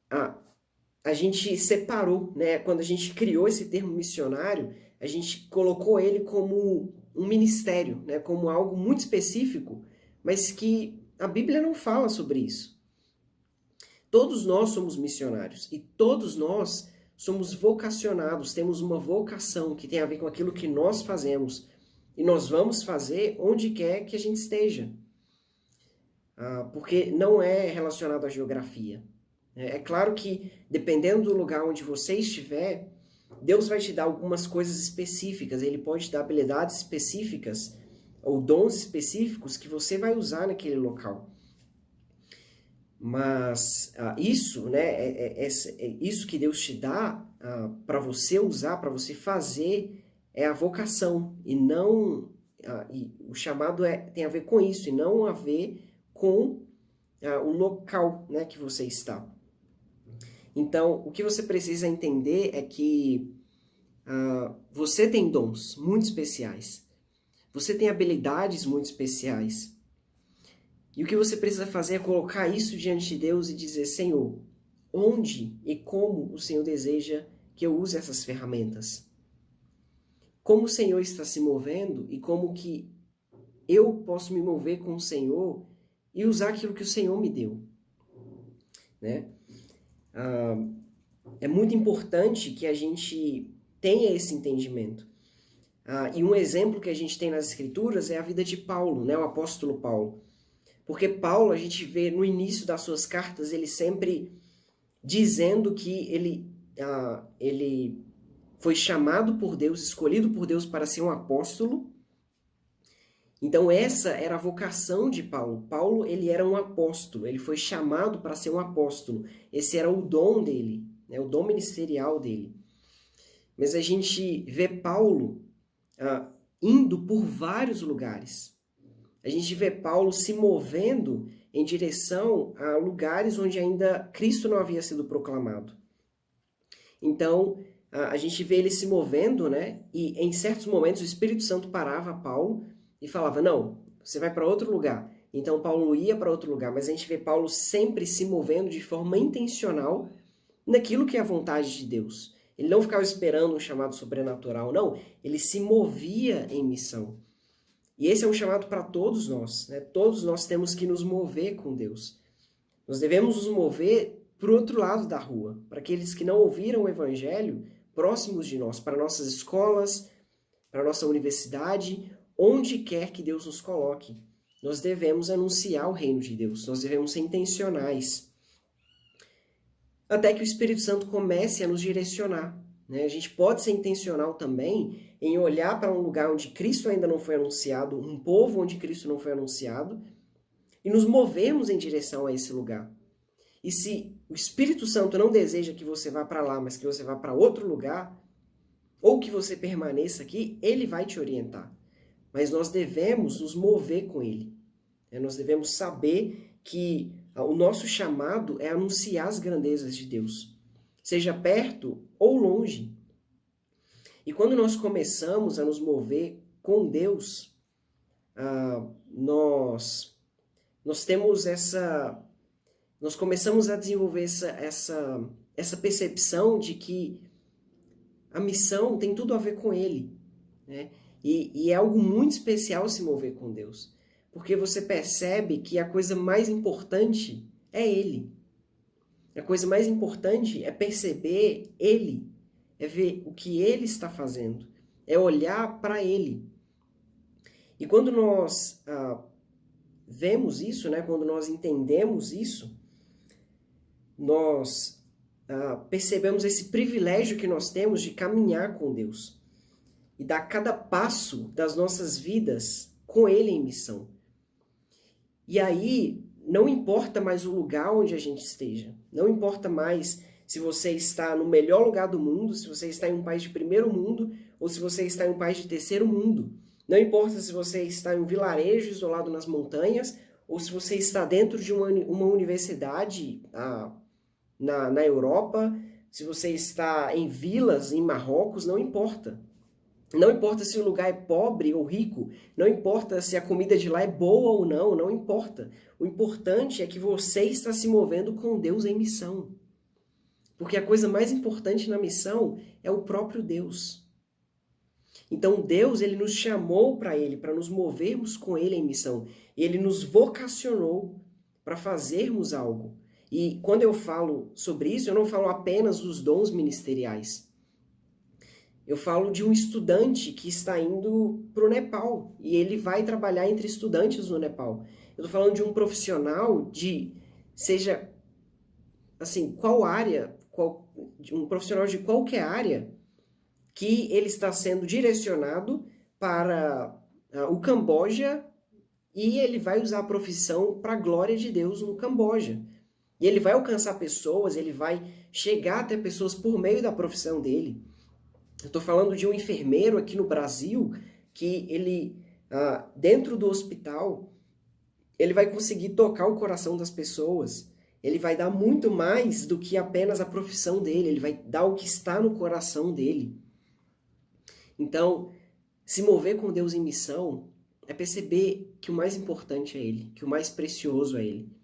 A gente separou, né? Quando a gente criou esse termo missionário, a gente colocou ele como um ministério, né? Como algo muito específico, mas que a Bíblia não fala sobre isso. Todos nós somos missionários e todos nós somos vocacionados, temos uma vocação que tem a ver com aquilo que nós fazemos e nós vamos fazer onde quer que a gente esteja, porque não é relacionado à geografia. É claro que, dependendo do lugar onde você estiver, Deus vai te dar algumas coisas específicas, Ele pode te dar habilidades específicas ou dons específicos que você vai usar naquele local. Mas isso, né, isso que Deus te dá para você usar, para você fazer, é a vocação. E não e o chamado tem a ver com isso, e não a ver com o local, né, que você está. Então, o que você precisa entender é que você tem dons muito especiais. Você tem habilidades muito especiais. E o que você precisa fazer é colocar isso diante de Deus e dizer, Senhor, onde e como o Senhor deseja que eu use essas ferramentas? Como o Senhor está se movendo e como que eu posso me mover com o Senhor e usar aquilo que o Senhor me deu, né? É muito importante que a gente tenha esse entendimento. E um exemplo que a gente tem nas Escrituras é a vida de Paulo, né? O apóstolo Paulo. Porque Paulo, a gente vê no início das suas cartas, ele sempre dizendo que ele foi chamado por Deus, escolhido por Deus para ser um apóstolo. Então essa era a vocação de Paulo. Paulo, ele era um apóstolo, ele foi chamado para ser um apóstolo. Esse era o dom dele, né, o dom ministerial dele. Mas a gente vê Paulo indo por vários lugares. A gente vê Paulo se movendo em direção a lugares onde ainda Cristo não havia sido proclamado. Então, a gente vê ele se movendo, né? E em certos momentos o Espírito Santo parava Paulo e falava, não, você vai para outro lugar. Então Paulo ia para outro lugar, mas a gente vê Paulo sempre se movendo de forma intencional naquilo que é a vontade de Deus. Ele não ficava esperando um chamado sobrenatural, não. Ele se movia em missão. E esse é um chamado para todos nós, né? Todos nós temos que nos mover com Deus. Nós devemos nos mover para o outro lado da rua, para aqueles que não ouviram o Evangelho próximos de nós, para nossas escolas, para nossa universidade, onde quer que Deus nos coloque. Nós devemos anunciar o reino de Deus, nós devemos ser intencionais. Até que o Espírito Santo comece a nos direcionar, né? A gente pode ser intencional também em olhar para um lugar onde Cristo ainda não foi anunciado, um povo onde Cristo não foi anunciado, e nos movermos em direção a esse lugar. E se o Espírito Santo não deseja que você vá para lá, mas que você vá para outro lugar, ou que você permaneça aqui, ele vai te orientar. Mas nós devemos nos mover com ele. Nós devemos saber que o nosso chamado é anunciar as grandezas de Deus, seja perto ou longe. E quando nós começamos a nos mover com Deus, nós temos nós começamos a desenvolver essa percepção de que a missão tem tudo a ver com Ele, né? E é algo muito especial se mover com Deus, porque você percebe que a coisa mais importante é Ele. A coisa mais importante é perceber Ele, é ver o que Ele está fazendo, é olhar para Ele. E quando nós vemos isso, né, quando nós entendemos isso, nós percebemos esse privilégio que nós temos de caminhar com Deus e dar cada passo das nossas vidas com Ele em missão. E aí, não importa mais o lugar onde a gente esteja, não importa mais se você está no melhor lugar do mundo, se você está em um país de primeiro mundo ou se você está em um país de terceiro mundo. Não importa se você está em um vilarejo isolado nas montanhas ou se você está dentro de uma universidade na Europa, se você está em vilas em Marrocos, não importa. Não importa se o lugar é pobre ou rico, não importa se a comida de lá é boa ou não, não importa. O importante é que você está se movendo com Deus em missão. Porque a coisa mais importante na missão é o próprio Deus. Então Deus, ele nos chamou para Ele, para nos movermos com Ele em missão. E Ele nos vocacionou para fazermos algo. E quando eu falo sobre isso, eu não falo apenas dos dons ministeriais. Eu falo de um estudante que está indo para o Nepal e ele vai trabalhar entre estudantes no Nepal. Eu estou falando de um profissional seja, assim, qual área, um profissional de qualquer área que ele está sendo direcionado para o Camboja e ele vai usar a profissão para a glória de Deus no Camboja. E ele vai alcançar pessoas, ele vai chegar até pessoas por meio da profissão dele. Eu estou falando de um enfermeiro aqui no Brasil que ele, dentro do hospital, ele vai conseguir tocar o coração das pessoas. Ele vai dar muito mais do que apenas a profissão dele. Ele vai dar o que está no coração dele. Então, se mover com Deus em missão é perceber que o mais importante é Ele, que o mais precioso é Ele.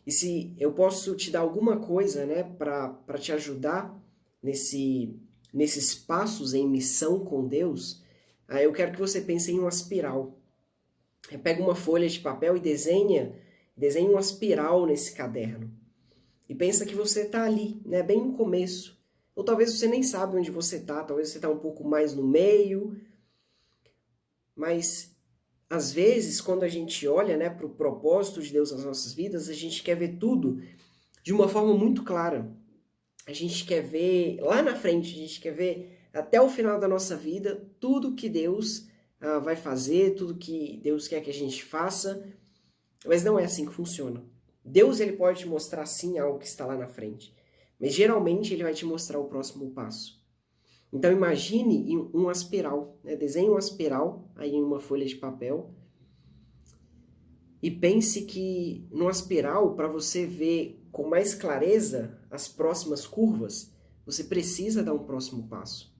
E se eu posso te dar alguma coisa, né, para te ajudar nesses passos em missão com Deus, eu quero que você pense em uma espiral. Pega uma folha de papel e desenha uma espiral nesse caderno. E pensa que você está ali, né, bem no começo. Ou talvez você nem sabe onde você está, talvez você está um pouco mais no meio. Mas, às vezes, quando a gente olha, né, para o propósito de Deus nas nossas vidas, a gente quer ver tudo de uma forma muito clara. A gente quer ver lá na frente, a gente quer ver até o final da nossa vida tudo que Deus vai fazer, tudo que Deus quer que a gente faça, mas não é assim que funciona. Deus, ele pode te mostrar sim algo que está lá na frente, mas geralmente ele vai te mostrar o próximo passo. Então imagine uma espiral, né? Desenhe uma espiral aí em uma folha de papel e pense que numa espiral, para você ver com mais clareza as próximas curvas, você precisa dar um próximo passo.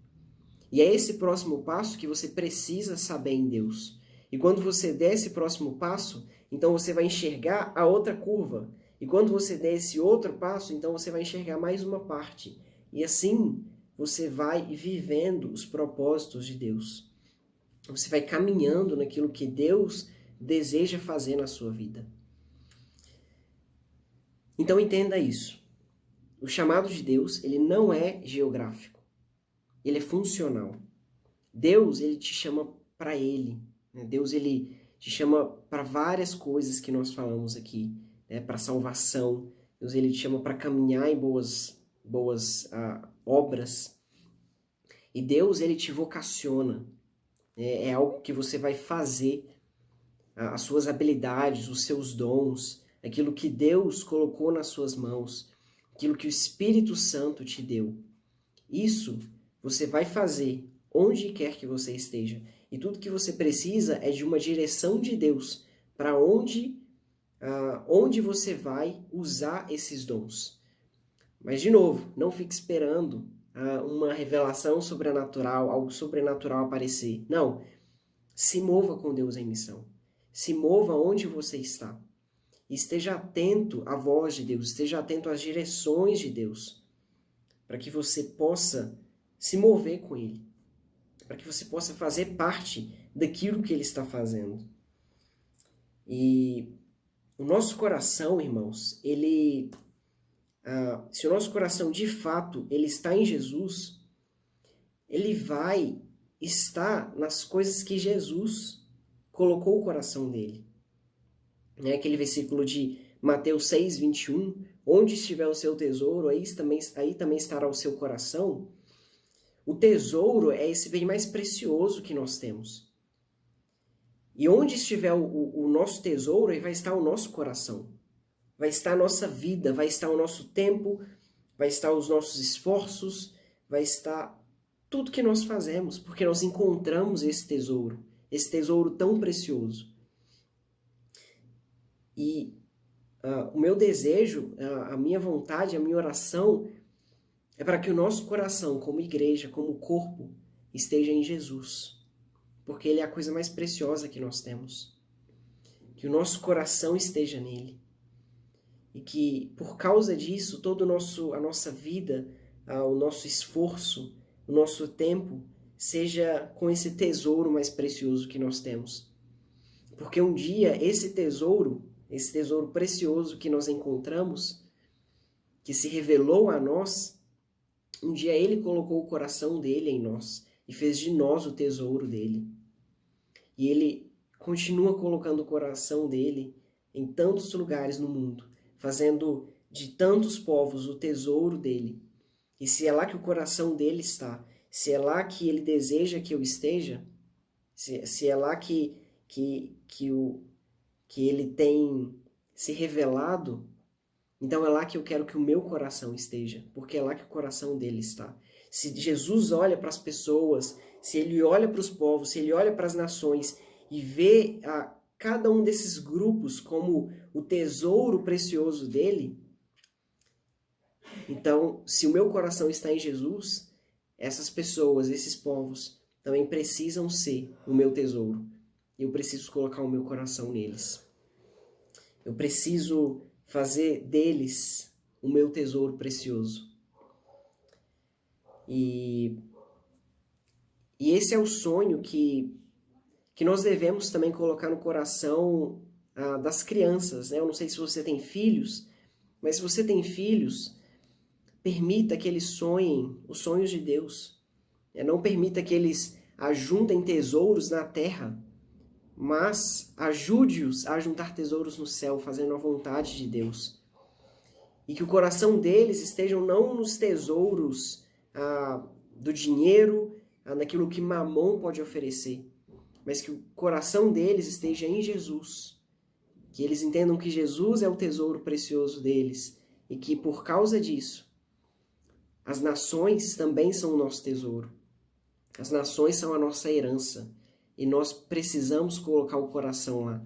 E é esse próximo passo que você precisa saber em Deus. E quando você der esse próximo passo, então você vai enxergar a outra curva. E quando você der esse outro passo, então você vai enxergar mais uma parte. E assim você vai vivendo os propósitos de Deus. Você vai caminhando naquilo que Deus deseja fazer na sua vida. Então entenda isso. O chamado de Deus, ele não é geográfico. Ele é funcional. Deus, ele te chama para ele. Né? Deus, ele te chama para várias coisas que nós falamos aqui. Né? Para salvação. Deus, ele te chama para caminhar em boas obras. E Deus, ele te vocaciona. É algo que você vai fazer. As suas habilidades, os seus dons, aquilo que Deus colocou nas suas mãos, aquilo que o Espírito Santo te deu. Isso você vai fazer onde quer que você esteja. E tudo que você precisa é de uma direção de Deus para onde você vai usar esses dons. Mas, de novo, não fique esperando uma revelação sobrenatural, algo sobrenatural aparecer. Não. Se mova com Deus em missão. Se mova onde você está. E esteja atento à voz de Deus, esteja atento às direções de Deus, para que você possa se mover com Ele, para que você possa fazer parte daquilo que Ele está fazendo. E o nosso coração, irmãos, se o nosso coração de fato ele está em Jesus, ele vai estar nas coisas que Jesus colocou o coração dele. Aquele versículo de Mateus 6, 21, onde estiver o seu tesouro, aí também estará o seu coração. O tesouro é esse bem mais precioso que nós temos. E onde estiver o nosso tesouro, aí vai estar o nosso coração. Vai estar a nossa vida, vai estar o nosso tempo, vai estar os nossos esforços, vai estar tudo que nós fazemos, porque nós encontramos esse tesouro tão precioso. E o meu desejo, a minha vontade, a minha oração é para que o nosso coração, como igreja, como corpo, esteja em Jesus. Porque Ele é a coisa mais preciosa que nós temos. Que o nosso coração esteja nele. E que, por causa disso, toda a nossa vida, o nosso esforço, o nosso tempo, seja com esse tesouro mais precioso que nós temos. Porque um dia esse tesouro precioso que nós encontramos, que se revelou a nós, um dia Ele colocou o coração dele em nós e fez de nós o tesouro dele. E Ele continua colocando o coração dele em tantos lugares no mundo, fazendo de tantos povos o tesouro dele. E se é lá que o coração dele está, se é lá que ele deseja que eu esteja, se é lá que ele tem se revelado, então é lá que eu quero que o meu coração esteja, porque é lá que o coração dele está. Se Jesus olha para as pessoas, se ele olha para os povos, se ele olha para as nações e vê cada um desses grupos como o tesouro precioso dele, então, se o meu coração está em Jesus, essas pessoas, esses povos, também precisam ser o meu tesouro. Eu preciso colocar o meu coração neles. Eu preciso fazer deles o meu tesouro precioso. E esse é o sonho que nós devemos também colocar no coração das crianças, né? Eu não sei se você tem filhos, mas se você tem filhos, permita que eles sonhem os sonhos de Deus. Não permita que eles ajuntem tesouros na terra, mas ajude-os a juntar tesouros no céu, fazendo a vontade de Deus. E que o coração deles esteja não nos tesouros do dinheiro, naquilo que Mamon pode oferecer, mas que o coração deles esteja em Jesus. Que eles entendam que Jesus é o tesouro precioso deles e que, por causa disso, as nações também são o nosso tesouro. As nações são a nossa herança. E nós precisamos colocar o coração lá.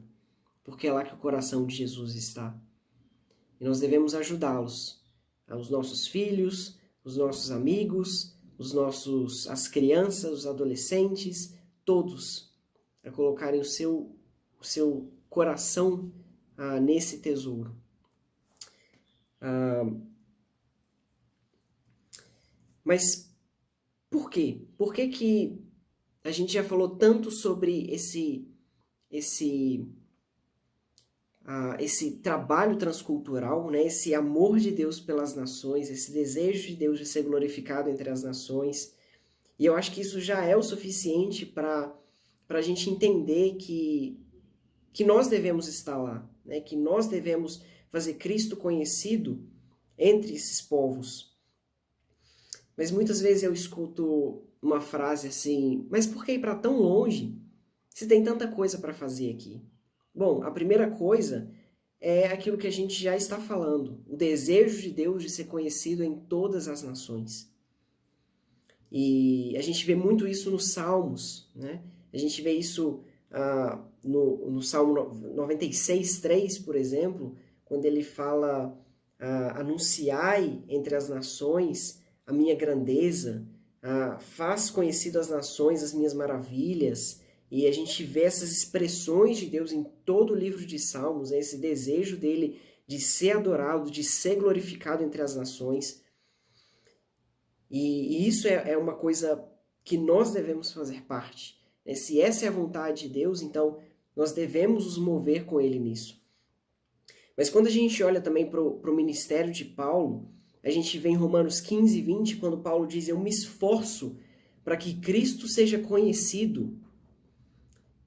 Porque é lá que o coração de Jesus está. E nós devemos ajudá-los. Os nossos filhos, os nossos amigos, as crianças, os adolescentes, todos, a colocarem o seu coração nesse tesouro. Mas por quê? Por que que a gente já falou tanto sobre esse trabalho transcultural, né? Esse amor de Deus pelas nações, esse desejo de Deus de ser glorificado entre as nações? E eu acho que isso já é o suficiente para a gente entender que nós devemos estar lá, né? Que nós devemos fazer Cristo conhecido entre esses povos. Mas muitas vezes eu escuto uma frase assim, mas por que ir para tão longe se tem tanta coisa para fazer aqui? Bom, a primeira coisa é aquilo que a gente já está falando, o desejo de Deus de ser conhecido em todas as nações. E a gente vê muito isso nos Salmos, né? A gente vê isso no Salmo 96:3, por exemplo, quando ele fala, anunciai entre as nações a minha grandeza, faz conhecido às nações as minhas maravilhas. E a gente vê essas expressões de Deus em todo o livro de Salmos, né? Esse desejo dele de ser adorado, de ser glorificado entre as nações. E isso é uma coisa que nós devemos fazer parte, né? Se essa é a vontade de Deus, então nós devemos nos mover com ele nisso. Mas quando a gente olha também para o ministério de Paulo, a gente vê em Romanos 15:20, quando Paulo diz, eu me esforço para que Cristo seja conhecido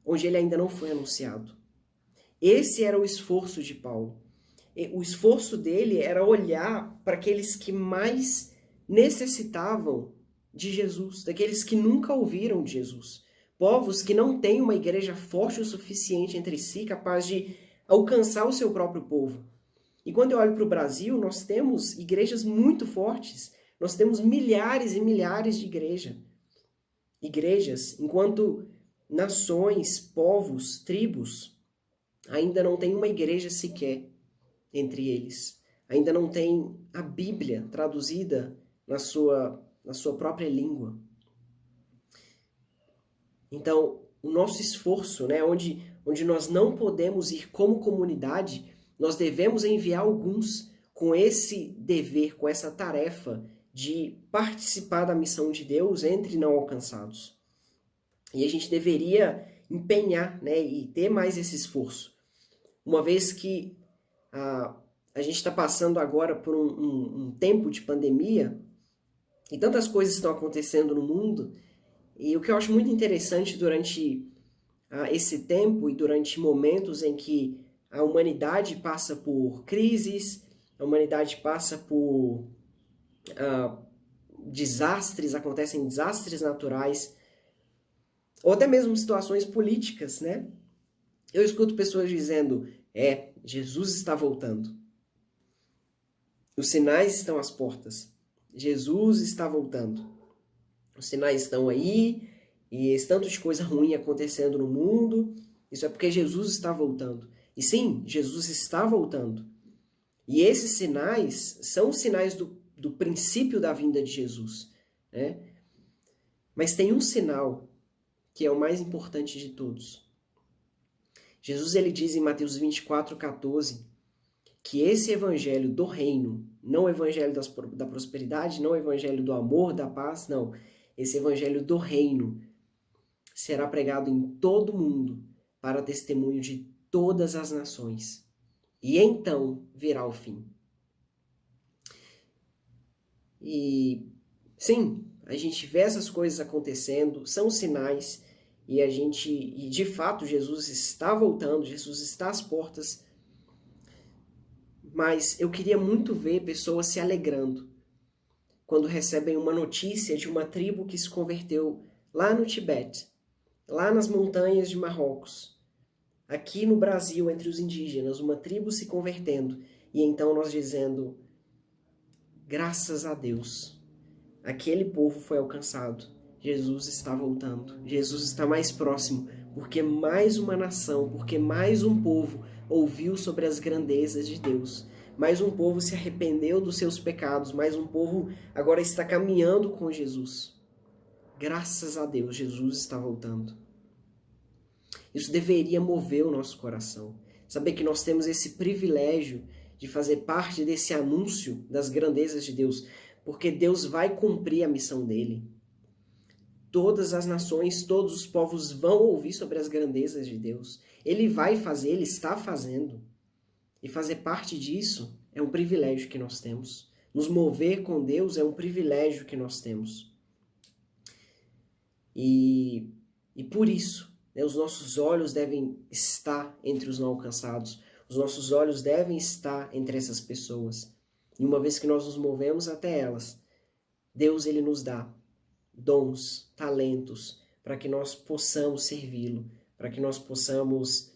onde ele ainda não foi anunciado. Esse era o esforço de Paulo. O esforço dele era olhar para aqueles que mais necessitavam de Jesus, daqueles que nunca ouviram de Jesus. Povos que não têm uma igreja forte o suficiente entre si, capaz de alcançar o seu próprio povo. E quando eu olho para o Brasil, nós temos igrejas muito fortes. Nós temos milhares e milhares de igrejas, enquanto nações, povos, tribos, ainda não tem uma igreja sequer entre eles. Ainda não tem a Bíblia traduzida na sua própria língua. Então, o nosso esforço, né, onde nós não podemos ir como comunidade, nós devemos enviar alguns com esse dever, com essa tarefa de participar da missão de Deus entre não alcançados. E a gente deveria empenhar, né, e ter mais esse esforço. Uma vez que a gente está passando agora por um tempo de pandemia, e tantas coisas estão acontecendo no mundo, e o que eu acho muito interessante durante esse tempo e durante momentos em que a humanidade passa por crises, a humanidade passa por desastres, acontecem desastres naturais, ou até mesmo situações políticas, né? Eu escuto pessoas dizendo, Jesus está voltando. Os sinais estão às portas. Jesus está voltando. Os sinais estão aí, e esse tanto de coisa ruim acontecendo no mundo, isso é porque Jesus está voltando. E sim, Jesus está voltando. E esses sinais são os sinais do princípio da vinda de Jesus, né? Mas tem um sinal que é o mais importante de todos. Jesus ele diz em Mateus 24:14 que esse evangelho do reino, não o evangelho da prosperidade, não o evangelho do amor, da paz, não. Esse evangelho do reino será pregado em todo o mundo para testemunho de todas as nações. E então virá o fim. E sim, a gente vê essas coisas acontecendo, são sinais, e de fato Jesus está voltando, Jesus está às portas. Mas eu queria muito ver pessoas se alegrando quando recebem uma notícia de uma tribo que se converteu lá no Tibete, lá nas montanhas de Marrocos. Aqui no Brasil, entre os indígenas, uma tribo se convertendo. E então nós dizendo, graças a Deus, aquele povo foi alcançado. Jesus está voltando. Jesus está mais próximo, porque mais uma nação, porque mais um povo ouviu sobre as grandezas de Deus. mais um povo se arrependeu dos seus pecados, mais um povo agora está caminhando com Jesus. Graças a Deus, Jesus está voltando. Isso deveria mover o nosso coração. Saber que nós temos esse privilégio de fazer parte desse anúncio das grandezas de Deus, porque Deus vai cumprir a missão dele. Todas as nações, todos os povos vão ouvir sobre as grandezas de Deus. Ele vai fazer, ele está fazendo. E fazer parte disso é um privilégio que nós temos. Nos mover com Deus é um privilégio que nós temos. E por isso, né, os nossos olhos devem estar entre os não alcançados. Os nossos olhos devem estar entre essas pessoas. E uma vez que nós nos movemos até elas, Deus ele nos dá dons, talentos, para que nós possamos servi-lo, para que nós possamos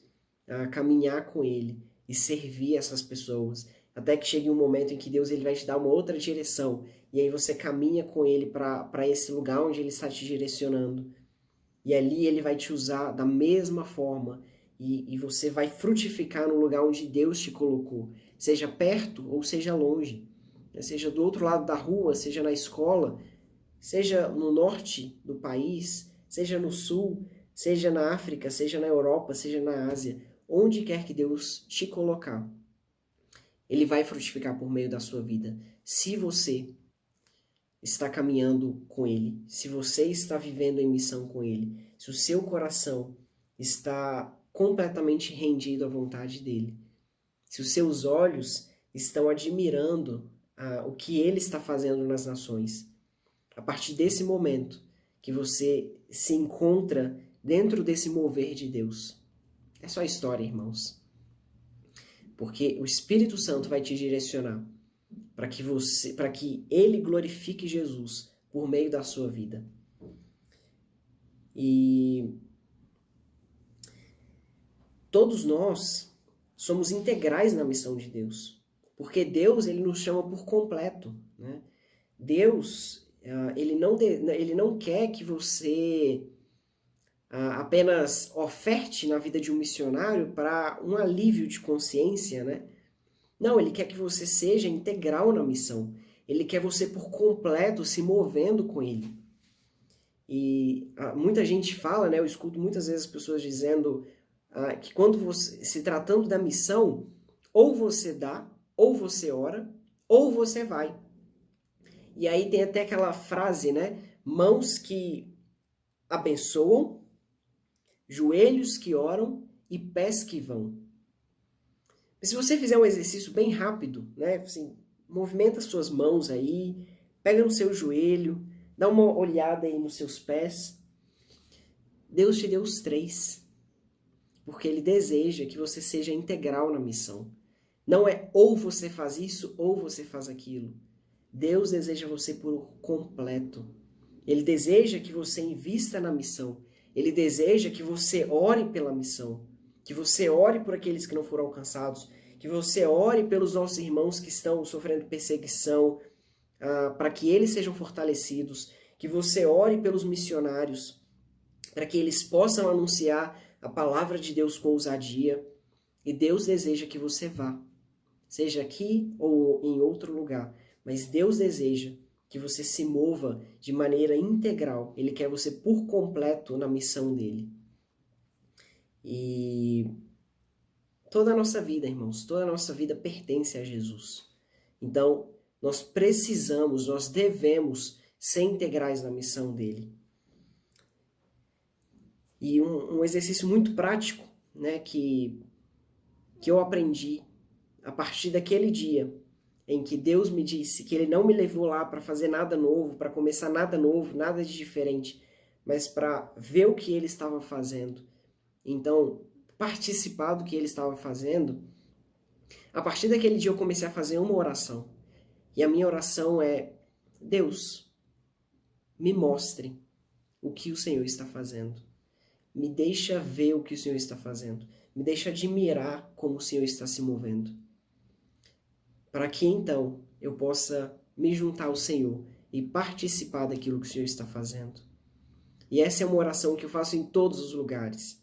caminhar com ele e servir essas pessoas, até que chegue um momento em que Deus ele vai te dar uma outra direção, e aí você caminha com ele para esse lugar onde ele está te direcionando, e ali ele vai te usar da mesma forma, e você vai frutificar no lugar onde Deus te colocou, seja perto ou seja longe, seja do outro lado da rua, seja na escola, seja no norte do país, seja no sul, seja na África, seja na Europa, seja na Ásia, onde quer que Deus te colocar, ele vai frutificar por meio da sua vida. Se você está caminhando com ele, se você está vivendo em missão com ele, se o seu coração está completamente rendido à vontade dele, se os seus olhos estão admirando o que ele está fazendo nas nações, a partir desse momento que você se encontra dentro desse mover de Deus. É só história, irmãos. Porque o Espírito Santo vai te direcionar para que ele glorifique Jesus por meio da sua vida. E todos nós somos integrais na missão de Deus. Porque Deus ele nos chama por completo, né? Deus ele não quer que você apenas oferte na vida de um missionário para um alívio de consciência, né? Não, ele quer que você seja integral na missão. Ele quer você por completo se movendo com ele. E muita gente fala, né? Eu escuto muitas vezes as pessoas dizendo que quando você, se tratando da missão, ou você dá, ou você ora, ou você vai. E aí tem até aquela frase, né? Mãos que abençoam, joelhos que oram e pés que vão. Mas se você fizer um exercício bem rápido, né? Assim, movimenta suas mãos aí, pega no seu joelho, dá uma olhada aí nos seus pés. Deus te deu os três, porque Ele deseja que você seja integral na missão. Não é ou você faz isso ou você faz aquilo. Deus deseja você por completo. Ele deseja que você invista na missão. Ele deseja que você ore pela missão. Que você ore por aqueles que não foram alcançados. Que você ore pelos nossos irmãos que estão sofrendo perseguição, para que eles sejam fortalecidos. Que você ore pelos missionários, para que eles possam anunciar a palavra de Deus com ousadia. E Deus deseja que você vá, seja aqui ou em outro lugar. Mas Deus deseja que você se mova de maneira integral. Ele quer você por completo na missão dele. E toda a nossa vida, irmãos, toda a nossa vida pertence a Jesus. Então, nós precisamos, nós devemos ser integrais na missão dele. E um exercício muito prático, né, que eu aprendi a partir daquele dia em que Deus me disse que Ele não me levou lá para fazer nada novo, para começar nada novo, nada de diferente, mas para ver o que Ele estava fazendo. Então, participar do que Ele estava fazendo. A partir daquele dia eu comecei a fazer uma oração. E a minha oração é: Deus, me mostre o que o Senhor está fazendo. Me deixa ver o que o Senhor está fazendo. Me deixa admirar como o Senhor está se movendo. Para que então eu possa me juntar ao Senhor e participar daquilo que o Senhor está fazendo. E essa é uma oração que eu faço em todos os lugares.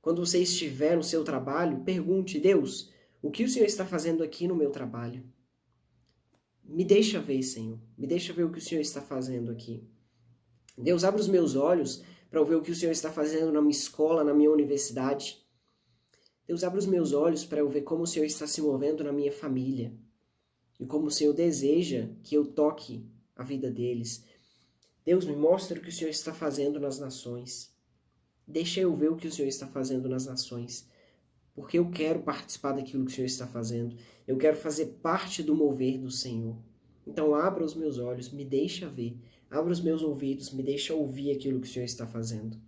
Quando você estiver no seu trabalho, pergunte: Deus, O que o Senhor está fazendo aqui no meu trabalho? Me deixa ver, Senhor. Me deixa ver o que o Senhor está fazendo aqui. Deus, abre os meus olhos para eu ver o que o Senhor está fazendo na minha escola, na minha universidade. Deus, abre os meus olhos para eu ver como o Senhor está se movendo na minha família. E como o Senhor deseja que eu toque a vida deles. Deus, me mostra o que o Senhor está fazendo nas nações. Deixa eu ver o que o Senhor está fazendo nas nações. Porque eu quero participar daquilo que o Senhor está fazendo. Eu quero fazer parte do mover do Senhor. Então abra os meus olhos, me deixa ver. Abra os meus ouvidos, me deixa ouvir aquilo que o Senhor está fazendo.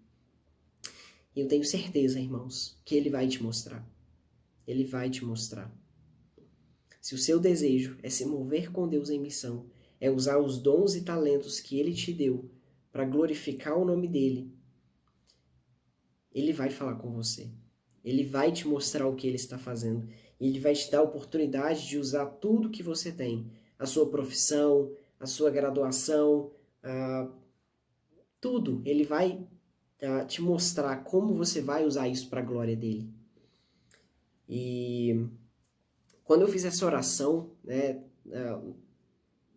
E eu tenho certeza, irmãos, que Ele vai te mostrar. Ele vai te mostrar. Se o seu desejo é se mover com Deus em missão, é usar os dons e talentos que Ele te deu para glorificar o nome dEle, Ele vai falar com você. Ele vai te mostrar o que Ele está fazendo. Ele vai te dar a oportunidade de usar tudo que você tem. A sua profissão, a sua graduação, tudo. Ele vai te mostrar como você vai usar isso para a glória dEle. E quando eu fiz essa oração, né,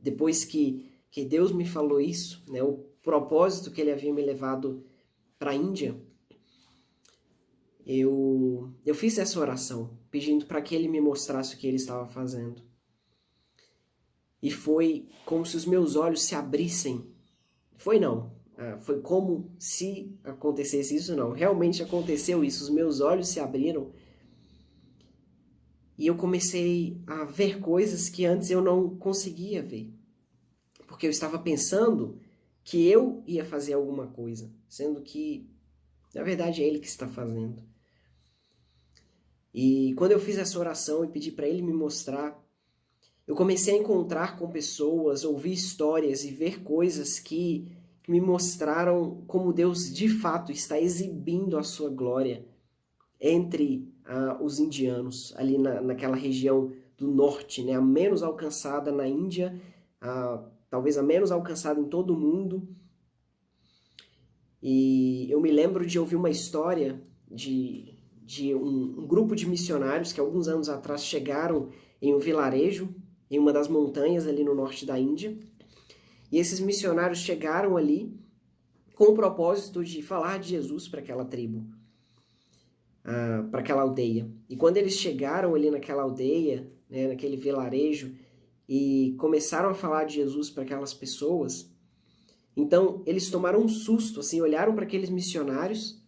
depois que Deus me falou isso, né, o propósito que Ele havia me levado para a Índia, eu fiz essa oração, pedindo para que Ele me mostrasse o que Ele estava fazendo. E foi como se os meus olhos se abrissem. Foi como se acontecesse isso, não. Realmente aconteceu isso, os meus olhos se abriram. E eu comecei a ver coisas que antes eu não conseguia ver. Porque eu estava pensando que eu ia fazer alguma coisa, sendo que, na verdade, é Ele que está fazendo. E quando eu fiz essa oração e pedi para Ele me mostrar, eu comecei a encontrar com pessoas, ouvir histórias e ver coisas que me mostraram como Deus de fato está exibindo a sua glória entre os indianos, ali naquela região do norte, né, a menos alcançada na Índia, talvez a menos alcançada em todo o mundo. E eu me lembro de ouvir uma história de um grupo de missionários que alguns anos atrás chegaram em um vilarejo, em uma das montanhas ali no norte da Índia. E esses missionários chegaram ali com o propósito de falar de Jesus para aquela tribo, para aquela aldeia. E quando eles chegaram ali naquela aldeia, né, naquele vilarejo, e começaram a falar de Jesus para aquelas pessoas, então eles tomaram um susto, assim, olharam para aqueles missionários,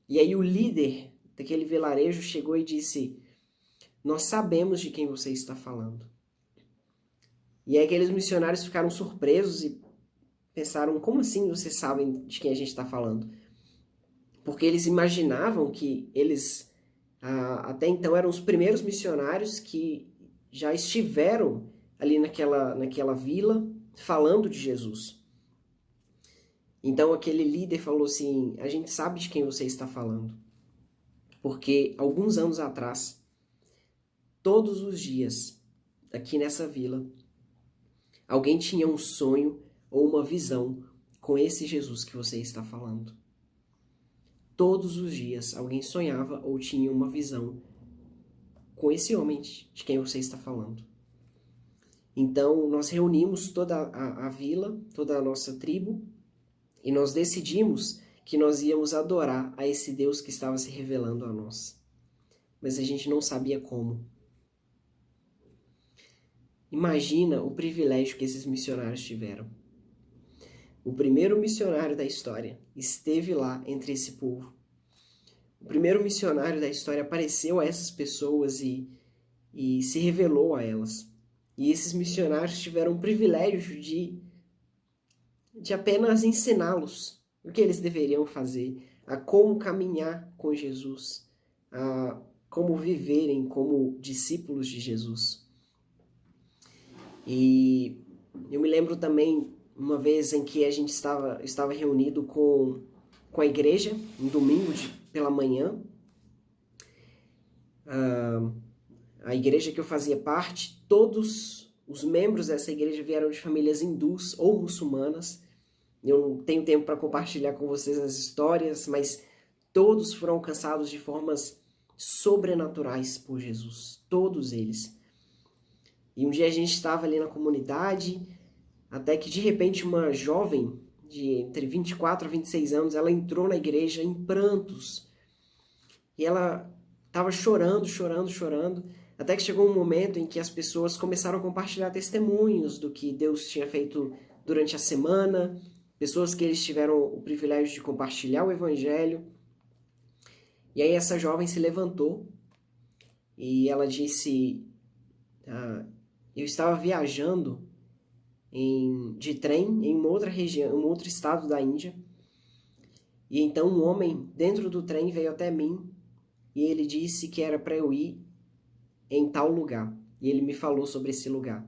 e aí o líder daquele vilarejo chegou e disse: "Nós sabemos de quem você está falando." E aí aqueles missionários ficaram surpresos e pensaram: como assim vocês sabem de quem a gente está falando? Porque eles imaginavam que eles até então eram os primeiros missionários que já estiveram ali naquela vila falando de Jesus. Então aquele líder falou assim: a gente sabe de quem você está falando. Porque alguns anos atrás, todos os dias, aqui nessa vila, alguém tinha um sonho ou uma visão com esse Jesus que você está falando. Todos os dias alguém sonhava ou tinha uma visão com esse homem de quem você está falando. Então nós reunimos toda a vila, toda a nossa tribo, e nós decidimos que nós íamos adorar a esse Deus que estava se revelando a nós. Mas a gente não sabia como. Imagina o privilégio que esses missionários tiveram. O primeiro missionário da história esteve lá entre esse povo. O primeiro missionário da história apareceu a essas pessoas e se revelou a elas. E esses missionários tiveram o privilégio de apenas ensiná-los o que eles deveriam fazer, a como caminhar com Jesus, a como viverem como discípulos de Jesus. E eu me lembro também uma vez em que a gente estava reunido com a igreja, um domingo pela manhã. A igreja que eu fazia parte, todos os membros dessa igreja vieram de famílias hindus ou muçulmanas. Eu não tenho tempo para compartilhar com vocês as histórias, mas todos foram alcançados de formas sobrenaturais por Jesus, todos eles. E um dia a gente estava ali na comunidade, até que de repente uma jovem de entre 24 a 26 anos, ela entrou na igreja em prantos. E ela estava chorando, chorando, chorando, até que chegou um momento em que as pessoas começaram a compartilhar testemunhos do que Deus tinha feito durante a semana, pessoas que eles tiveram o privilégio de compartilhar o evangelho. E aí essa jovem se levantou e ela disse: eu estava viajando de trem em uma outra região, um outro estado da Índia, e então um homem dentro do trem veio até mim e ele disse que era para eu ir em tal lugar. E ele me falou sobre esse lugar.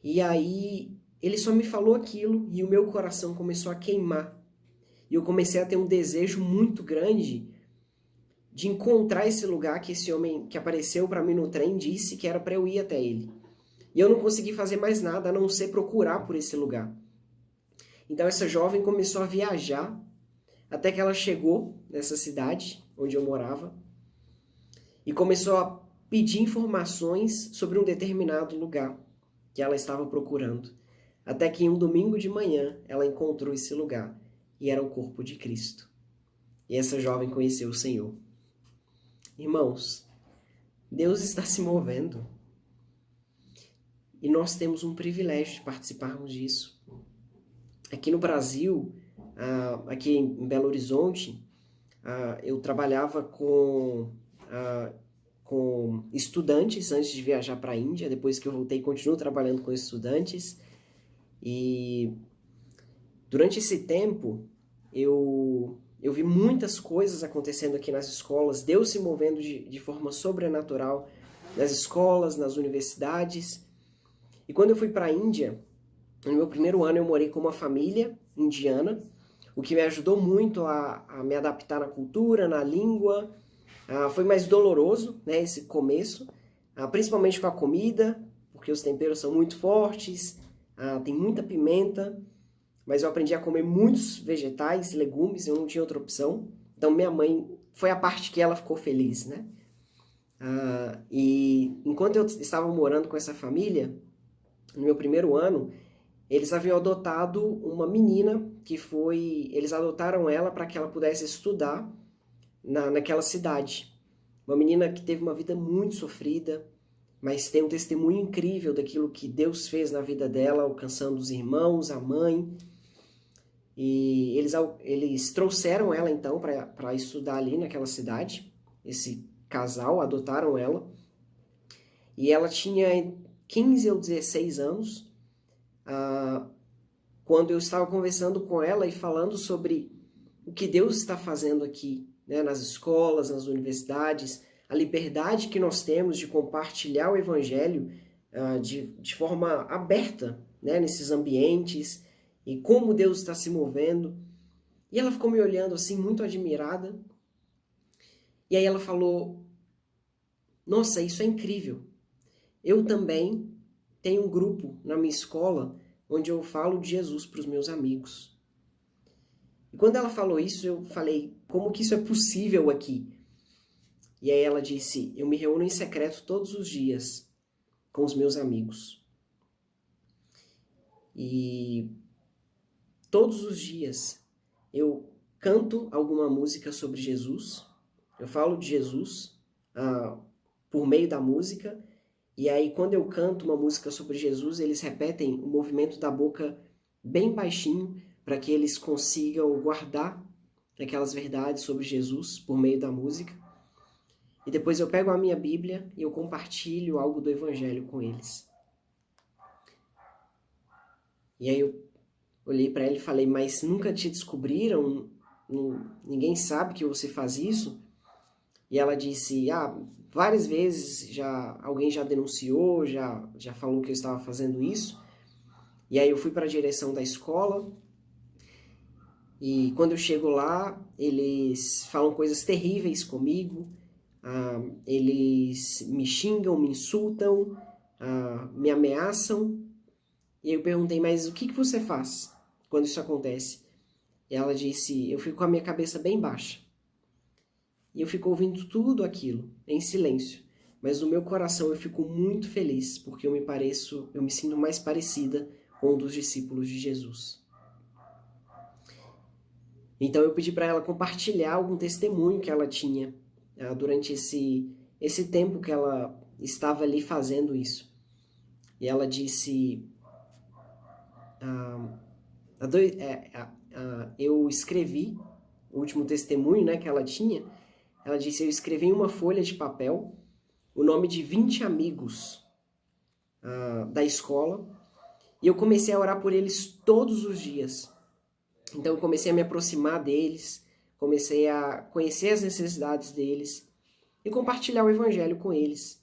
E aí ele só me falou aquilo e o meu coração começou a queimar. E eu comecei a ter um desejo muito grande de encontrar esse lugar que esse homem que apareceu para mim no trem disse que era para eu ir até ele. E eu não consegui fazer mais nada a não ser procurar por esse lugar. Então essa jovem começou a viajar até que ela chegou nessa cidade onde eu morava e começou a pedir informações sobre um determinado lugar que ela estava procurando. Até que em um domingo de manhã ela encontrou esse lugar e era o corpo de Cristo. E essa jovem conheceu o Senhor. Irmãos, Deus está se movendo. E nós temos um privilégio de participarmos disso. Aqui no Brasil, aqui em Belo Horizonte, eu trabalhava com estudantes antes de viajar para a Índia. Depois que eu voltei, continuo trabalhando com estudantes. E durante esse tempo, eu vi muitas coisas acontecendo aqui nas escolas, Deus se movendo de forma sobrenatural nas escolas, nas universidades. E quando eu fui para a Índia, no meu primeiro ano eu morei com uma família indiana, o que me ajudou muito a me adaptar na cultura, na língua. Foi mais doloroso, né, esse começo, principalmente com a comida, porque os temperos são muito fortes, tem muita pimenta, mas eu aprendi a comer muitos vegetais, legumes, eu não tinha outra opção. Então minha mãe, foi a parte que ela ficou feliz, né? E enquanto eu estava morando com essa família, no meu primeiro ano, eles haviam adotado uma menina eles adotaram ela para que ela pudesse estudar naquela cidade. Uma menina que teve uma vida muito sofrida, mas tem um testemunho incrível daquilo que Deus fez na vida dela, alcançando os irmãos, a mãe. E eles trouxeram ela então para estudar ali naquela cidade. Esse casal adotaram ela. E ela tinha 15 ou 16 anos, quando eu estava conversando com ela e falando sobre o que Deus está fazendo aqui, né, nas escolas, nas universidades, a liberdade que nós temos de compartilhar o Evangelho de forma aberta, né, nesses ambientes, e como Deus está se movendo. E ela ficou me olhando assim, muito admirada. E aí ela falou: nossa, isso é incrível. Eu também tenho um grupo na minha escola onde eu falo de Jesus para os meus amigos. E quando ela falou isso, eu falei: como que isso é possível aqui? E aí ela disse: eu me reúno em secreto todos os dias com os meus amigos. E todos os dias eu canto alguma música sobre Jesus, eu falo de Jesus por meio da música, e aí quando eu canto uma música sobre Jesus, eles repetem o movimento da boca bem baixinho, para que eles consigam guardar aquelas verdades sobre Jesus por meio da música. E depois eu pego a minha Bíblia e eu compartilho algo do Evangelho com eles. E aí eu olhei para ela e falei: mas nunca te descobriram? Ninguém sabe que você faz isso? E ela disse: várias vezes alguém já denunciou, já falou que eu estava fazendo isso. E aí eu fui para a direção da escola, e quando eu chego lá, eles falam coisas terríveis comigo, eles me xingam, me insultam, me ameaçam. E eu perguntei: mas o que você faz quando isso acontece? E ela disse: eu fico com a minha cabeça bem baixa. e eu fico ouvindo tudo aquilo em silêncio. Mas no meu coração eu fico muito feliz, porque eu me sinto mais parecida com um dos discípulos de Jesus. Então eu pedi para ela compartilhar algum testemunho que ela tinha durante esse tempo que ela estava ali fazendo isso. E ela disse, eu escrevi o último testemunho, né, que ela tinha. Ela disse, eu escrevi em uma folha de papel o nome de 20 amigos da escola, e eu comecei a orar por eles todos os dias. Então eu comecei a me aproximar deles, comecei a conhecer as necessidades deles e compartilhar o evangelho com eles.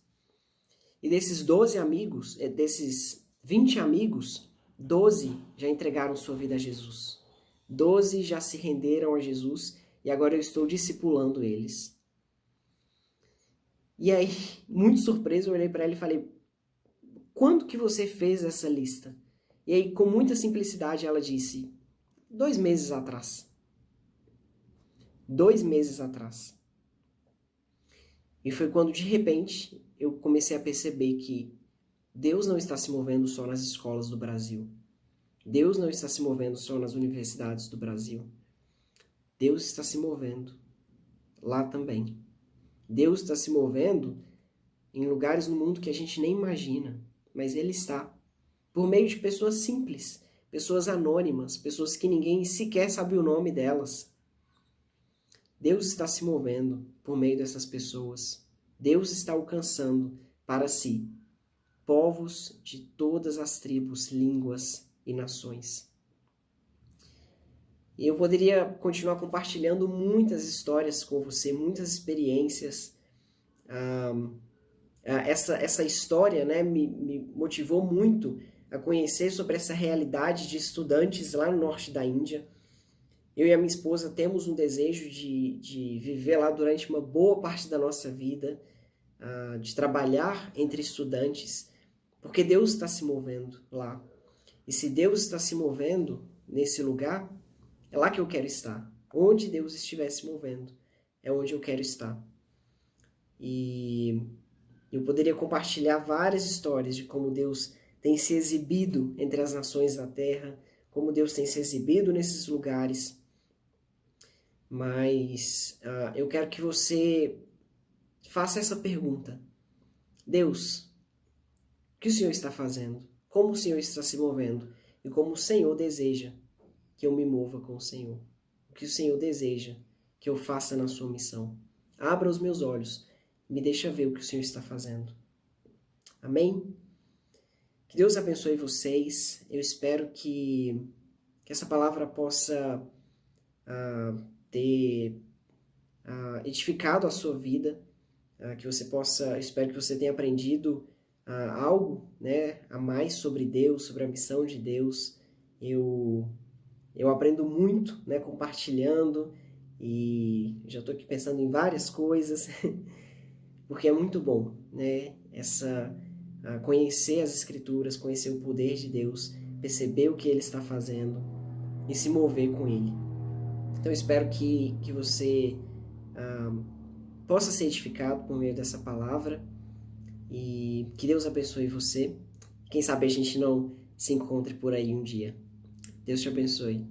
E desses 12 amigos, desses 20 amigos, 12 já entregaram sua vida a Jesus. 12 já se renderam a Jesus e agora eu estou discipulando eles. E aí, muito surpreso, eu olhei para ela e falei, quando que você fez essa lista? E aí, com muita simplicidade, ela disse, 2 meses atrás. 2 meses atrás. E foi quando, de repente, eu comecei a perceber que Deus não está se movendo só nas escolas do Brasil. Deus não está se movendo só nas universidades do Brasil. Deus está se movendo lá também. Deus está se movendo em lugares no mundo que a gente nem imagina, mas Ele está. Por meio de pessoas simples, pessoas anônimas, pessoas que ninguém sequer sabe o nome delas. Deus está se movendo por meio dessas pessoas. Deus está alcançando para si povos de todas as tribos, línguas e nações. E eu poderia continuar compartilhando muitas histórias com você, muitas experiências. Essa história, né, me motivou muito a conhecer sobre essa realidade de estudantes lá no norte da Índia. Eu e a minha esposa temos um desejo de viver lá durante uma boa parte da nossa vida, de trabalhar entre estudantes, porque Deus está se movendo lá. E se Deus está se movendo nesse lugar, é lá que eu quero estar. Onde Deus estiver se movendo, é onde eu quero estar. E eu poderia compartilhar várias histórias de como Deus tem se exibido entre as nações da terra, como Deus tem se exibido nesses lugares. Mas eu quero que você faça essa pergunta. Deus, o que o Senhor está fazendo? Como o Senhor está se movendo? E como o Senhor deseja que eu me mova com o Senhor? O que o Senhor deseja que eu faça na sua missão? Abra os meus olhos, me deixa ver o que o Senhor está fazendo. Amém? Que Deus abençoe vocês. Eu espero que essa palavra possa ter edificado a sua vida, que você possa, espero que você tenha aprendido algo, né, a mais sobre Deus, sobre a missão de Deus. Eu aprendo muito, né, compartilhando, e já estou aqui pensando em várias coisas, porque é muito bom, né, conhecer as Escrituras, conhecer o poder de Deus, perceber o que Ele está fazendo e se mover com Ele. Então, eu espero que você possa ser edificado por meio dessa palavra e que Deus abençoe você. Quem sabe a gente não se encontre por aí um dia. Deus te abençoe.